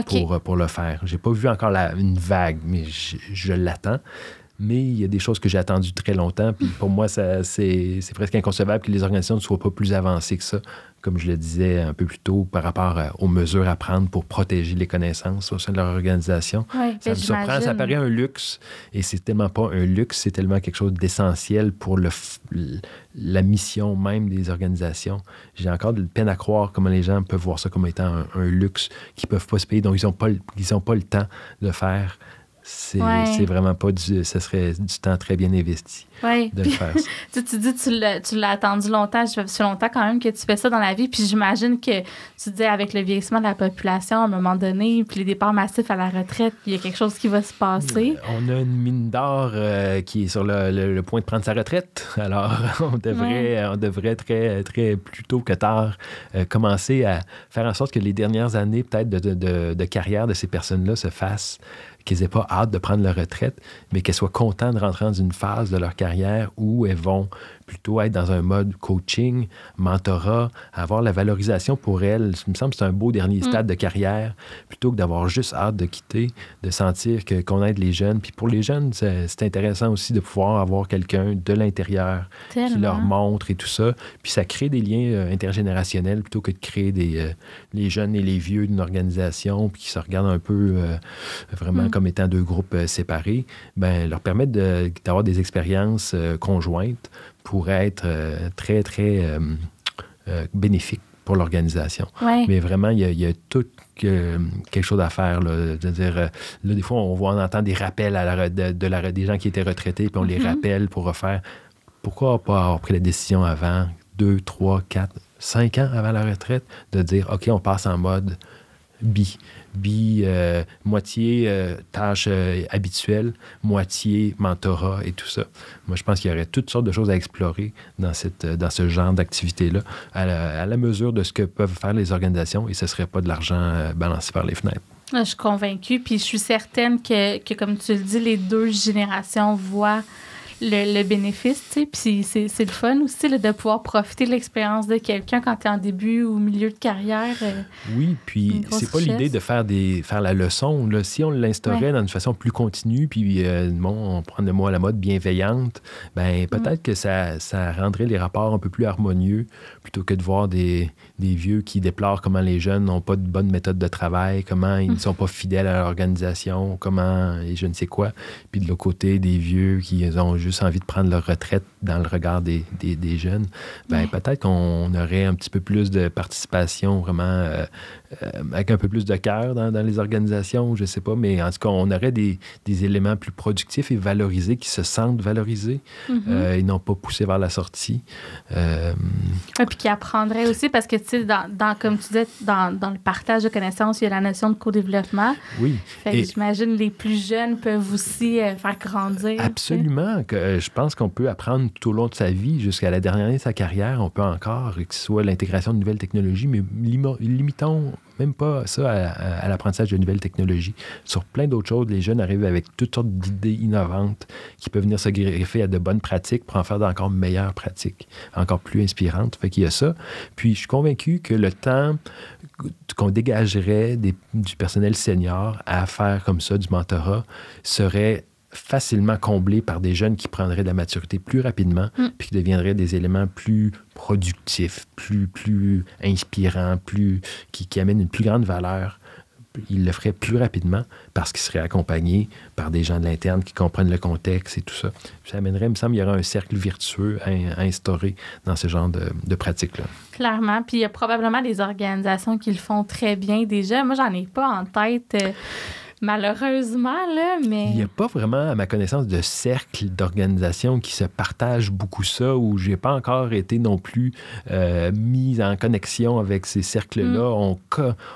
pour le faire. J'ai pas vu encore une vague, mais je l'attends. Mais il y a des choses que j'ai attendues très longtemps. Puis pour moi, c'est presque inconcevable que les organisations ne soient pas plus avancées que ça, comme je le disais un peu plus tôt, par rapport aux mesures à prendre pour protéger les connaissances au sein de leur organisation. Oui, ça me surprend. Ça paraît un luxe, et c'est tellement pas un luxe, c'est tellement quelque chose d'essentiel pour la mission même des organisations. J'ai encore de peine à croire comment les gens peuvent voir ça comme étant un luxe qu'ils ne peuvent pas se payer, donc ils n'ont pas le temps de faire. C'est vraiment pas ce serait du temps très bien investi de le faire. Tu dis tu l'as attendu longtemps. Ça fait longtemps quand même que tu fais ça dans la vie. Puis j'imagine que tu dis avec le vieillissement de la population, à un moment donné, puis les départs massifs à la retraite, il y a quelque chose qui va se passer. On a une mine d'or qui est sur le point de prendre sa retraite. Alors, on devrait très, très plus tôt que tard commencer à faire en sorte que les dernières années peut-être de carrière de ces personnes-là se fassent, qu'ils n'aient pas hâte de prendre leur retraite, mais qu'elles soient contentes de rentrer dans une phase de leur carrière où elles vont plutôt être dans un mode coaching, mentorat, avoir la valorisation pour elles. Il me semble que c'est un beau dernier stade de carrière, plutôt que d'avoir juste hâte de quitter, de sentir qu'on aide les jeunes. Puis pour les jeunes, c'est intéressant aussi de pouvoir avoir quelqu'un de l'intérieur qui leur montre et tout ça. Puis ça crée des liens intergénérationnels plutôt que de créer les jeunes et les vieux d'une organisation puis qui se regardent un peu vraiment comme étant deux groupes séparés. Bien, leur permettre d'avoir des expériences conjointes pourrait être très, très bénéfique pour l'organisation. Ouais. Mais vraiment, il y a tout quelque chose à faire. Là. C'est-à-dire, là, des fois, on entend des rappels des gens qui étaient retraités, puis on les rappelle pour refaire. Pourquoi pas avoir pris la décision avant 2, 3, 4, 5 ans avant la retraite, de dire, OK, on passe en mode moitié tâches habituelles, moitié mentorat et tout ça. Moi, je pense qu'il y aurait toutes sortes de choses à explorer dans ce genre d'activité-là, à la mesure de ce que peuvent faire les organisations, et ce ne serait pas de l'argent balancé par les fenêtres. Je suis convaincue, puis je suis certaine que, comme tu le dis, les deux générations voient le bénéfice, tu sais, puis c'est le fun aussi là, de pouvoir profiter de l'expérience de quelqu'un quand tu es en début ou milieu de carrière. Oui, puis c'est pas l'idée de faire la leçon. Là. Si on l'instaurait d'une façon plus continue, puis on prend le mot à la mode bienveillante, ben peut-être que ça rendrait les rapports un peu plus harmonieux, plutôt que de voir des vieux qui déplorent comment les jeunes n'ont pas de bonne méthode de travail, comment ils ne sont pas fidèles à l'organisation, comment et je ne sais quoi. Puis de l'autre côté, des vieux qui ont juste envie de prendre leur retraite dans le regard des jeunes. Ben peut-être qu'on aurait un petit peu plus de participation vraiment avec un peu plus de cœur dans les organisations, je ne sais pas, mais en tout cas, on aurait des éléments plus productifs et valorisés, qui se sentent valorisés et non pas poussés vers la sortie. Puis qui apprendraient aussi, parce que, tu sais, comme tu disais, dans le partage de connaissances, il y a la notion de co-développement. Oui. Fait que j'imagine les plus jeunes peuvent aussi faire grandir. Absolument. Je pense qu'on peut apprendre tout au long de sa vie, jusqu'à la dernière année de sa carrière, on peut encore, que ce soit l'intégration de nouvelles technologies, mais limitons même pas ça à l'apprentissage de nouvelles technologies. Sur plein d'autres choses, les jeunes arrivent avec toutes sortes d'idées innovantes qui peuvent venir se greffer à de bonnes pratiques pour en faire d'encore meilleures pratiques, encore plus inspirantes. Fait qu'il y a ça. Puis je suis convaincu que le temps qu'on dégagerait du personnel senior à faire comme ça du mentorat serait facilement comblé par des jeunes qui prendraient de la maturité plus rapidement puis qui deviendraient des éléments plus productifs, plus inspirants, qui amènent une plus grande valeur. Ils le feraient plus rapidement parce qu'ils seraient accompagnés par des gens de l'interne qui comprennent le contexte et tout ça. Ça amènerait, il me semble, il y aurait un cercle vertueux à instaurer dans ce genre de pratiques-là. Clairement. Puis il y a probablement des organisations qui le font très bien déjà. Moi, j'en ai pas en tête malheureusement, là, mais... Il n'y a pas vraiment, à ma connaissance, de cercle d'organisation qui se partage beaucoup ça, où j'ai pas encore été non plus mis en connexion avec ces cercles-là.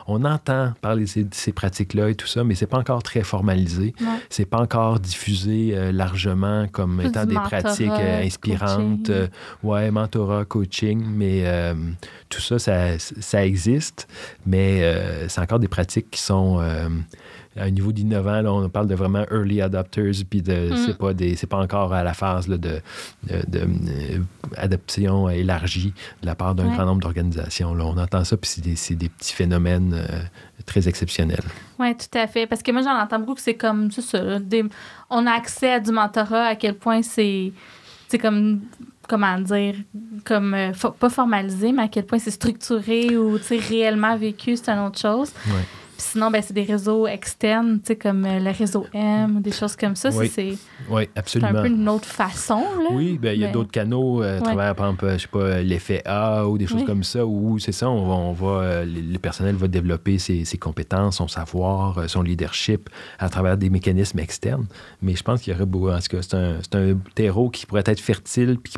On entend parler de ces pratiques-là et tout ça, mais c'est pas encore très formalisé. Ouais. C'est pas encore diffusé largement comme tout étant des pratiques inspirantes. Mentorat, coaching, mais tout ça, ça existe, mais c'est encore des pratiques qui sont... à un niveau d'innovant, là, on parle de vraiment early adopters, puis c'est pas encore à la phase là, d'adoption élargie de la part d'un grand nombre d'organisations. Là. On entend ça, puis c'est des petits phénomènes très exceptionnels. Oui, tout à fait. Parce que moi, j'en entends beaucoup que c'est comme ça. On a accès à du mentorat, à quel point c'est comme... Comment dire, comme pas formalisé, mais à quel point c'est structuré ou réellement vécu, c'est une autre chose. Ouais. Puis sinon, ben, c'est des réseaux externes, comme le réseau M ou des choses comme ça. Oui, absolument. C'est un peu une autre façon. Là. Oui, ben, il y a d'autres canaux à travers, par exemple, je sais pas, l'effet A ou des choses comme ça, où c'est ça, le personnel va développer ses compétences, son savoir, son leadership à travers des mécanismes externes. Mais je pense qu'il y aurait beau, en tout cas, c'est un terreau qui pourrait être fertile puis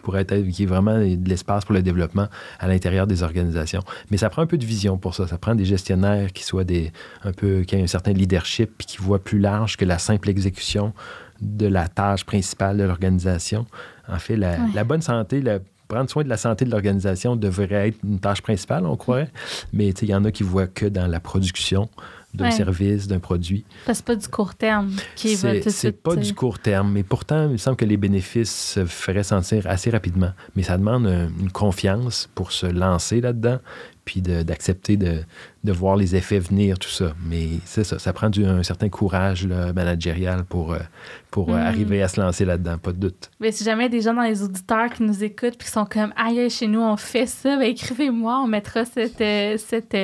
qui est vraiment de l'espace pour le développement à l'intérieur des organisations. Mais ça prend un peu de vision pour ça. Ça prend des gestionnaires qui soient qui a un certain leadership puis qui voit plus large que la simple exécution de la tâche principale de l'organisation. En fait, la bonne santé, prendre soin de la santé de l'organisation devrait être une tâche principale, on croirait. Mais il y en a qui voient que dans la production d'un service, d'un produit. Parce que c'est pas du court terme qui va tout de suite. C'est pas du court terme, mais pourtant, il me semble que les bénéfices se feraient sentir assez rapidement. Mais ça demande une confiance pour se lancer là-dedans, puis d'accepter de voir les effets venir, tout ça. Mais c'est ça, ça prend un certain courage là, managérial pour arriver à se lancer là-dedans, pas de doute. Mais si jamais des gens dans les auditeurs qui nous écoutent puis qui sont comme « Aïe, chez nous, on fait ça », ben écrivez-moi, on mettra cette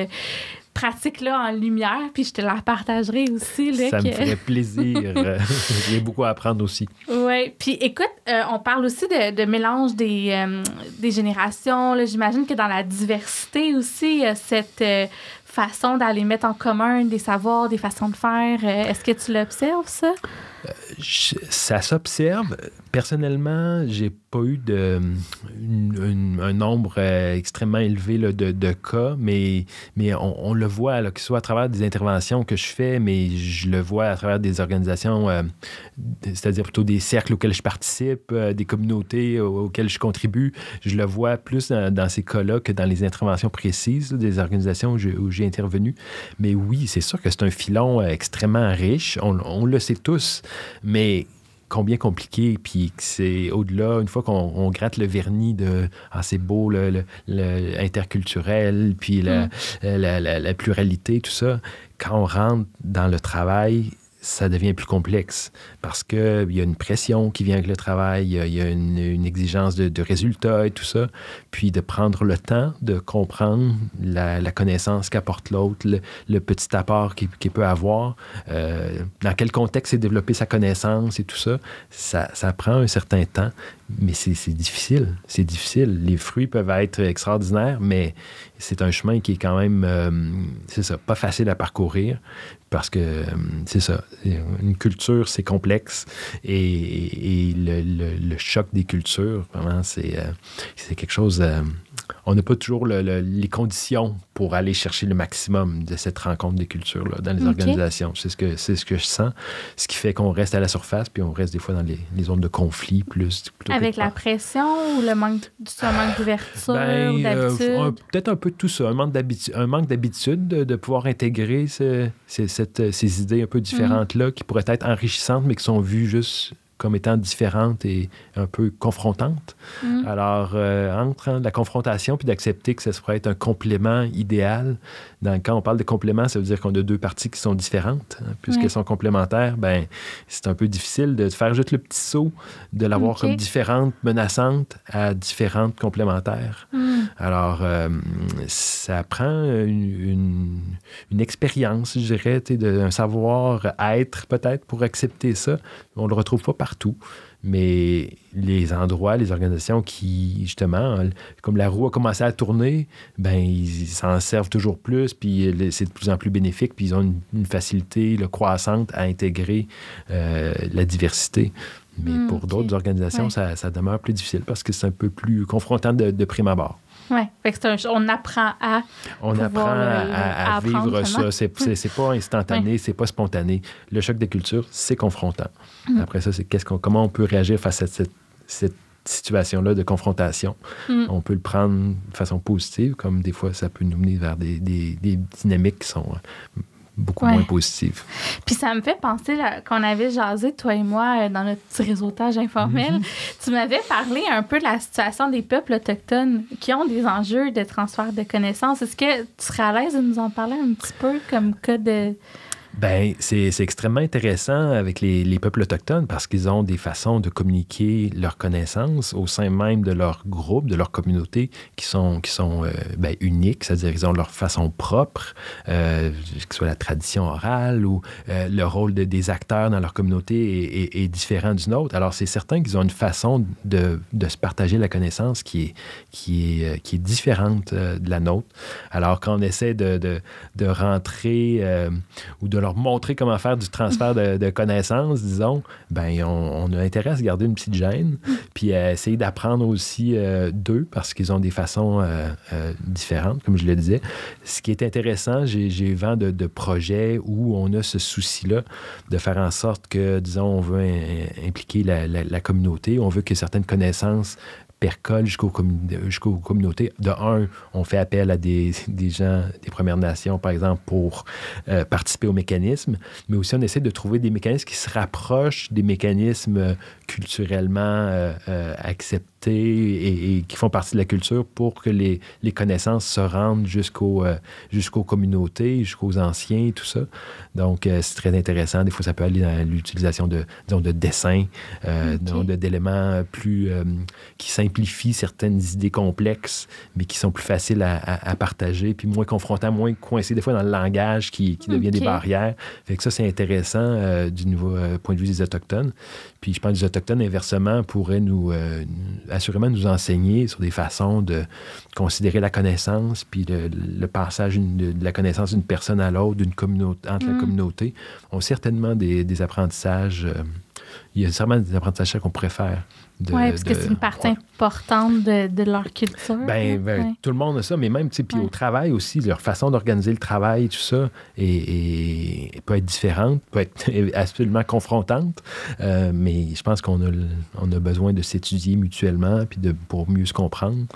pratique-là en lumière, puis je te la partagerai aussi. Là, ça me ferait plaisir. J'ai beaucoup à apprendre aussi. Oui. Puis écoute, on parle aussi de mélange des générations. Là. J'imagine que dans la diversité aussi, il y a cette façon d'aller mettre en commun des savoirs, des façons de faire. Est-ce que tu l'observes, ça? Ça s'observe. Personnellement, j'ai pas eu un nombre extrêmement élevé là, de cas, mais on le voit, là, que ce soit à travers des interventions que je fais, mais je le vois à travers des organisations, c'est-à-dire plutôt des cercles auxquels je participe, des communautés auxquelles je contribue. Je le vois plus dans ces cas-là que dans les interventions précises là, des organisations où j'ai intervenu. Mais oui, c'est sûr que c'est un filon extrêmement riche. On le sait tous, mais combien compliqué, puis c'est au-delà, une fois qu'on gratte le vernis de « c'est beau, le interculturel, puis la pluralité, tout ça », quand on rentre dans le travail, ça devient plus complexe parce qu'il y a une pression qui vient avec le travail, il y a une exigence de résultats et tout ça, puis de prendre le temps de comprendre la connaissance qu'apporte l'autre, le petit apport qu'il peut avoir, dans quel contexte c'est développer sa connaissance et tout ça, ça prend un certain temps, mais c'est difficile. C'est difficile. Les fruits peuvent être extraordinaires, mais c'est un chemin qui est quand même, pas facile à parcourir parce que, c'est ça, une culture, c'est complexe et le choc des cultures, vraiment, c'est quelque chose... on n'a pas toujours les conditions pour aller chercher le maximum de cette rencontre des cultures-là dans les organisations. C'est ce que je sens, ce qui fait qu'on reste à la surface puis on reste des fois dans les zones de conflit plus. Avec la pression ou un manque d'ouverture ou d'habitude? Peut-être un peu tout ça, un manque d'habitude de pouvoir intégrer ces idées un peu différentes-là qui pourraient être enrichissantes mais qui sont vues juste comme étant différentes et un peu confrontantes. Alors, entre la confrontation puis d'accepter que ça pourrait être un complément idéal, quand on parle de complément, ça veut dire qu'on a deux parties qui sont différentes. Hein, puisqu'elles sont complémentaires, c'est un peu difficile de faire juste le petit saut, de l'avoir comme différente, menaçante, à différentes complémentaires. Alors, ça prend une expérience, je dirais, un savoir-être peut-être pour accepter ça. On ne le retrouve pas partout. Mais les endroits, les organisations qui, justement, comme la roue a commencé à tourner, ben ils s'en servent toujours plus, puis c'est de plus en plus bénéfique, puis ils ont une facilité croissante à intégrer la diversité. Mais pour d'autres organisations, ça demeure plus difficile parce que c'est un peu plus confrontant de prime abord. Oui, on apprend à vivre ça. C'est pas instantané, c'est pas spontané. Le choc des cultures, c'est confrontant. Après ça, c'est comment on peut réagir face à cette situation-là de confrontation. On peut le prendre de façon positive, comme des fois, ça peut nous mener vers des dynamiques qui sont beaucoup moins positives. Puis ça me fait penser qu'on avait jasé, toi et moi, dans notre petit réseautage informel. Tu m'avais parlé un peu de la situation des peuples autochtones qui ont des enjeux de transfert de connaissances. Est-ce que tu serais à l'aise de nous en parler un petit peu comme cas de... Bien, c'est extrêmement intéressant avec les peuples autochtones parce qu'ils ont des façons de communiquer leurs connaissances au sein même de leur groupe, de leur communauté, qui sont uniques, c'est-à-dire qu'ils ont leur façon propre, que ce soit la tradition orale ou le rôle des acteurs dans leur communauté est différent du nôtre. Alors, c'est certain qu'ils ont une façon de se partager la connaissance qui est différente de la nôtre. Alors, quand on essaie de rentrer ou de leur montrer comment faire du transfert de connaissances, disons, ben on a intérêt à se garder une petite gêne, puis à essayer d'apprendre aussi d'eux, parce qu'ils ont des façons différentes, comme je le disais. Ce qui est intéressant, j'ai vent de projets où on a ce souci-là de faire en sorte que, disons, on veut impliquer la communauté, on veut que certaines connaissances percolent jusqu'aux communautés. De un, on fait appel à des gens des Premières Nations, par exemple, pour participer au mécanisme, mais aussi on essaie de trouver des mécanismes qui se rapprochent des mécanismes culturellement acceptés et qui font partie de la culture pour que les connaissances se rendent jusqu'aux communautés, jusqu'aux anciens, tout ça. Donc, c'est très intéressant. Des fois, ça peut aller dans l'utilisation de dessins, d'éléments plus qui simplifient certaines idées complexes, mais qui sont plus faciles à partager, puis moins confrontants, moins coincés, des fois, dans le langage qui devient des barrières. Fait que ça, c'est intéressant du point de vue des Autochtones. Puis je pense que les Autochtones, inversement, pourraient assurément nous enseigner sur des façons de considérer la connaissance, puis le passage de la connaissance d'une personne à l'autre, d'une communauté, entre la communauté, ont certainement des apprentissages. Il y a certainement des apprentissages qu'on pourrait faire. Oui, parce que c'est une partie importante de leur culture. Tout le monde a ça, mais même, puis au travail aussi, leur façon d'organiser le travail, tout ça, peut être différente, peut être absolument confrontante, mais je pense qu'on a besoin de s'étudier mutuellement, puis pour mieux se comprendre,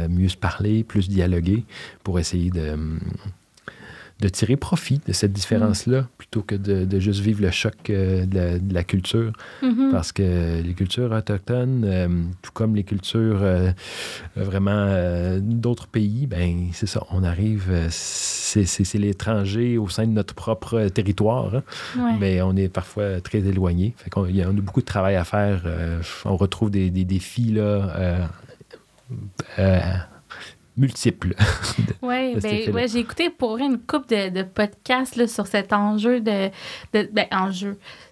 mieux se parler, plus dialoguer, pour essayer de tirer profit de cette différence-là, plutôt que de juste vivre le choc de la culture. Parce que les cultures autochtones, tout comme les cultures vraiment d'autres pays, ben c'est ça, on arrive, c'est l'étranger au sein de notre propre territoire, mais on est parfois très éloigné. Fait qu'on a beaucoup de travail à faire. On retrouve des défis là, multiples. Oui, j'ai écouté pour une couple de podcasts là, sur cet enjeu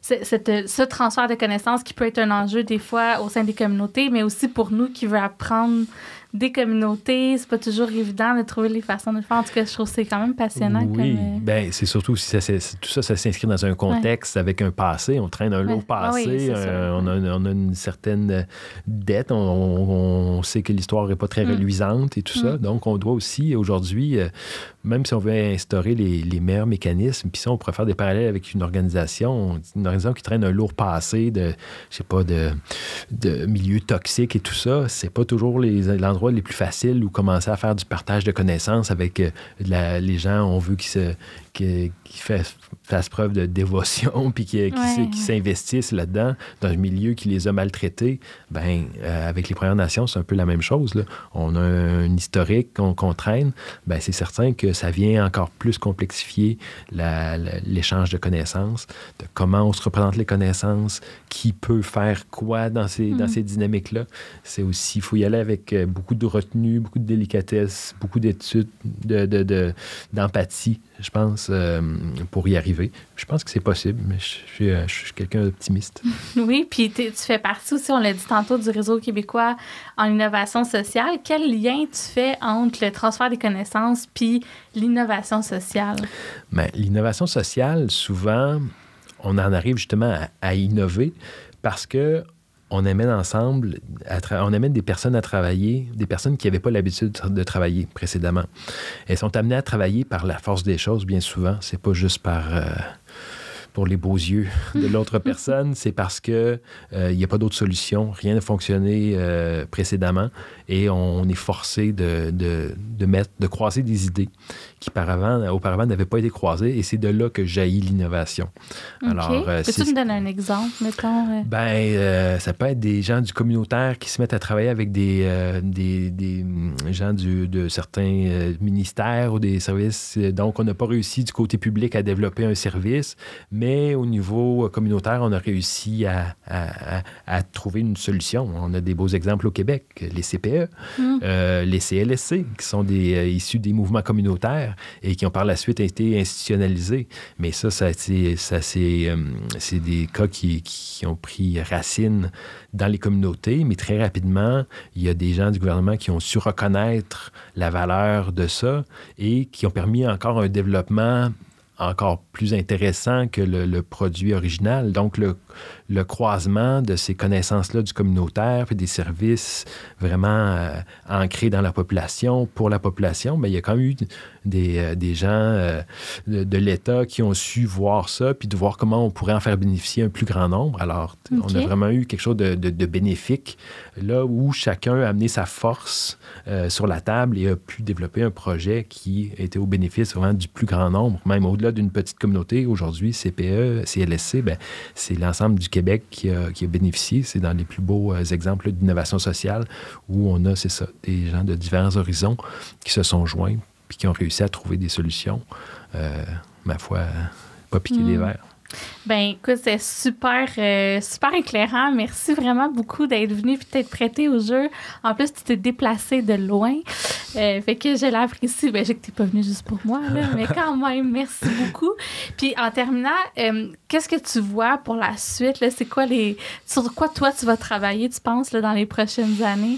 ce transfert de connaissances qui peut être un enjeu des fois au sein des communautés, mais aussi pour nous qui veut apprendre des communautés. C'est pas toujours évident de trouver les façons de le faire. En tout cas, je trouve que c'est quand même passionnant. Oui, c'est surtout si tout ça s'inscrit dans un contexte avec un passé. On traîne un lourd passé. On a une certaine dette. On sait que l'histoire n'est pas très reluisante et tout ça. Donc, on doit aussi, aujourd'hui, même si on veut instaurer les meilleurs mécanismes, puis ça, on pourrait faire des parallèles avec une organisation qui traîne un lourd passé de milieux toxiques et tout ça. C'est pas toujours l'endroit les plus faciles où commencer à faire du partage de connaissances avec les gens. On veut qu'ils fassent preuve de dévotion puis qu'ils s'investissent là-dedans dans un milieu qui les a maltraités. Avec les Premières Nations, c'est un peu la même chose, là. On a un historique qu'on traîne. C'est certain que ça vient encore plus complexifier l'échange de connaissances, de comment on se représente les connaissances, qui peut faire quoi dans ces dynamiques-là. C'est aussi, il faut y aller avec beaucoup de retenue, beaucoup de délicatesse, beaucoup d'études, d'empathie, je pense. connaissances pour y arriver. Je pense que c'est possible, mais je suis quelqu'un d'optimiste. Oui, puis tu fais partie aussi, on l'a dit tantôt, du Réseau québécois en innovation sociale. Quel lien tu fais entre le transfert des connaissances puis l'innovation sociale? Bien, l'innovation sociale, souvent, on en arrive justement à innover parce que on amène ensemble, on amène des personnes à travailler, des personnes qui n'avaient pas l'habitude de travailler précédemment. Elles sont amenées à travailler par la force des choses, bien souvent. C'est pas juste pour les beaux yeux de l'autre personne, c'est parce que il n'y a pas d'autre solution, rien n'a fonctionné précédemment et on est forcé de croiser des idées qui auparavant n'avaient pas été croisées et c'est de là que jaillit l'innovation. Okay. Alors, peux-tu me donner un exemple, mettons? Ça peut être des gens du communautaire qui se mettent à travailler avec des gens de certains ministères ou des services. Donc, on n'a pas réussi du côté public à développer un service, mais au niveau communautaire, on a réussi à trouver une solution. On a des beaux exemples au Québec, les CPE, les CLSC, qui sont issus des mouvements communautaires et qui ont par la suite été institutionnalisés. Mais c'est des cas qui ont pris racine dans les communautés, mais très rapidement, il y a des gens du gouvernement qui ont su reconnaître la valeur de ça et qui ont permis encore un développement encore plus intéressant que le produit original. Donc, le croisement de ces connaissances-là du communautaire et des services vraiment ancrés dans la population, pour la population, bien, il y a quand même eu des gens de l'État qui ont su voir ça puis de voir comment on pourrait en faire bénéficier un plus grand nombre. Alors, on a vraiment eu quelque chose de bénéfique, là où chacun a amené sa force sur la table et a pu développer un projet qui était au bénéfice vraiment du plus grand nombre, même au-delà d'une petite communauté. Aujourd'hui, CPE, CLSC, bien, c'est l'ensemble du Québec qui a bénéficié. C'est dans les plus beaux exemples d'innovation sociale où on a, c'est ça, des gens de divers horizons qui se sont joints puis qui ont réussi à trouver des solutions, ma foi, pas piquer les verres. Ben écoute, c'est super éclairant. Merci vraiment beaucoup d'être venu et d'être prêté au jeu. En plus, tu t'es déplacé de loin. Fait que je l'apprécie. Ben, je sais que tu n'es pas venu juste pour moi, là, mais quand même, merci beaucoup. Puis en terminant, qu'est-ce que tu vois pour la suite? Là? C'est quoi sur quoi toi tu vas travailler, tu penses, là, dans les prochaines années?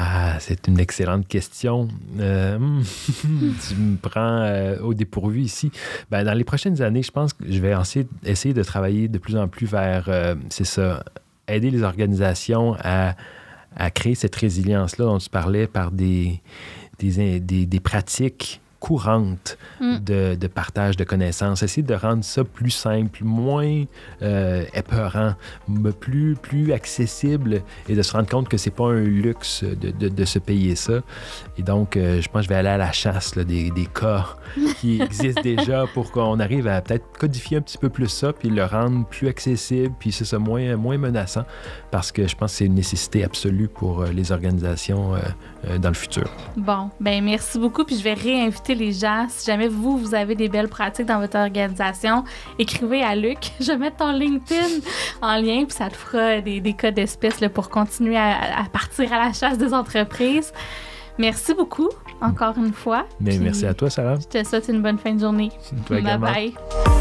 Ah, c'est une excellente question. Tu me prends au dépourvu ici. Ben, dans les prochaines années, je pense que je vais essayer de travailler de plus en plus vers, c'est ça, aider les organisations à créer cette résilience-là dont tu parlais par des pratiques courantes de partage de connaissances. Essayer de rendre ça plus simple, moins épeurant, plus accessible et de se rendre compte que c'est pas un luxe de se payer ça. Et donc, je pense que je vais aller à la chasse là, des cas qui existent déjà pour qu'on arrive à peut-être codifier un petit peu plus ça puis le rendre plus accessible puis c'est ça, moins menaçant parce que je pense que c'est une nécessité absolue pour les organisations dans le futur. Bon, ben merci beaucoup puis je vais réinviter les gens. Si jamais vous avez des belles pratiques dans votre organisation, écrivez à Luc. Je vais mettre ton LinkedIn en lien puis ça te fera des cas d'espèces là, pour continuer à partir à la chasse des entreprises. Merci beaucoup, encore une fois. Merci à toi, Sarah. Je te souhaite une bonne fin de journée. Toi également. Bye bye.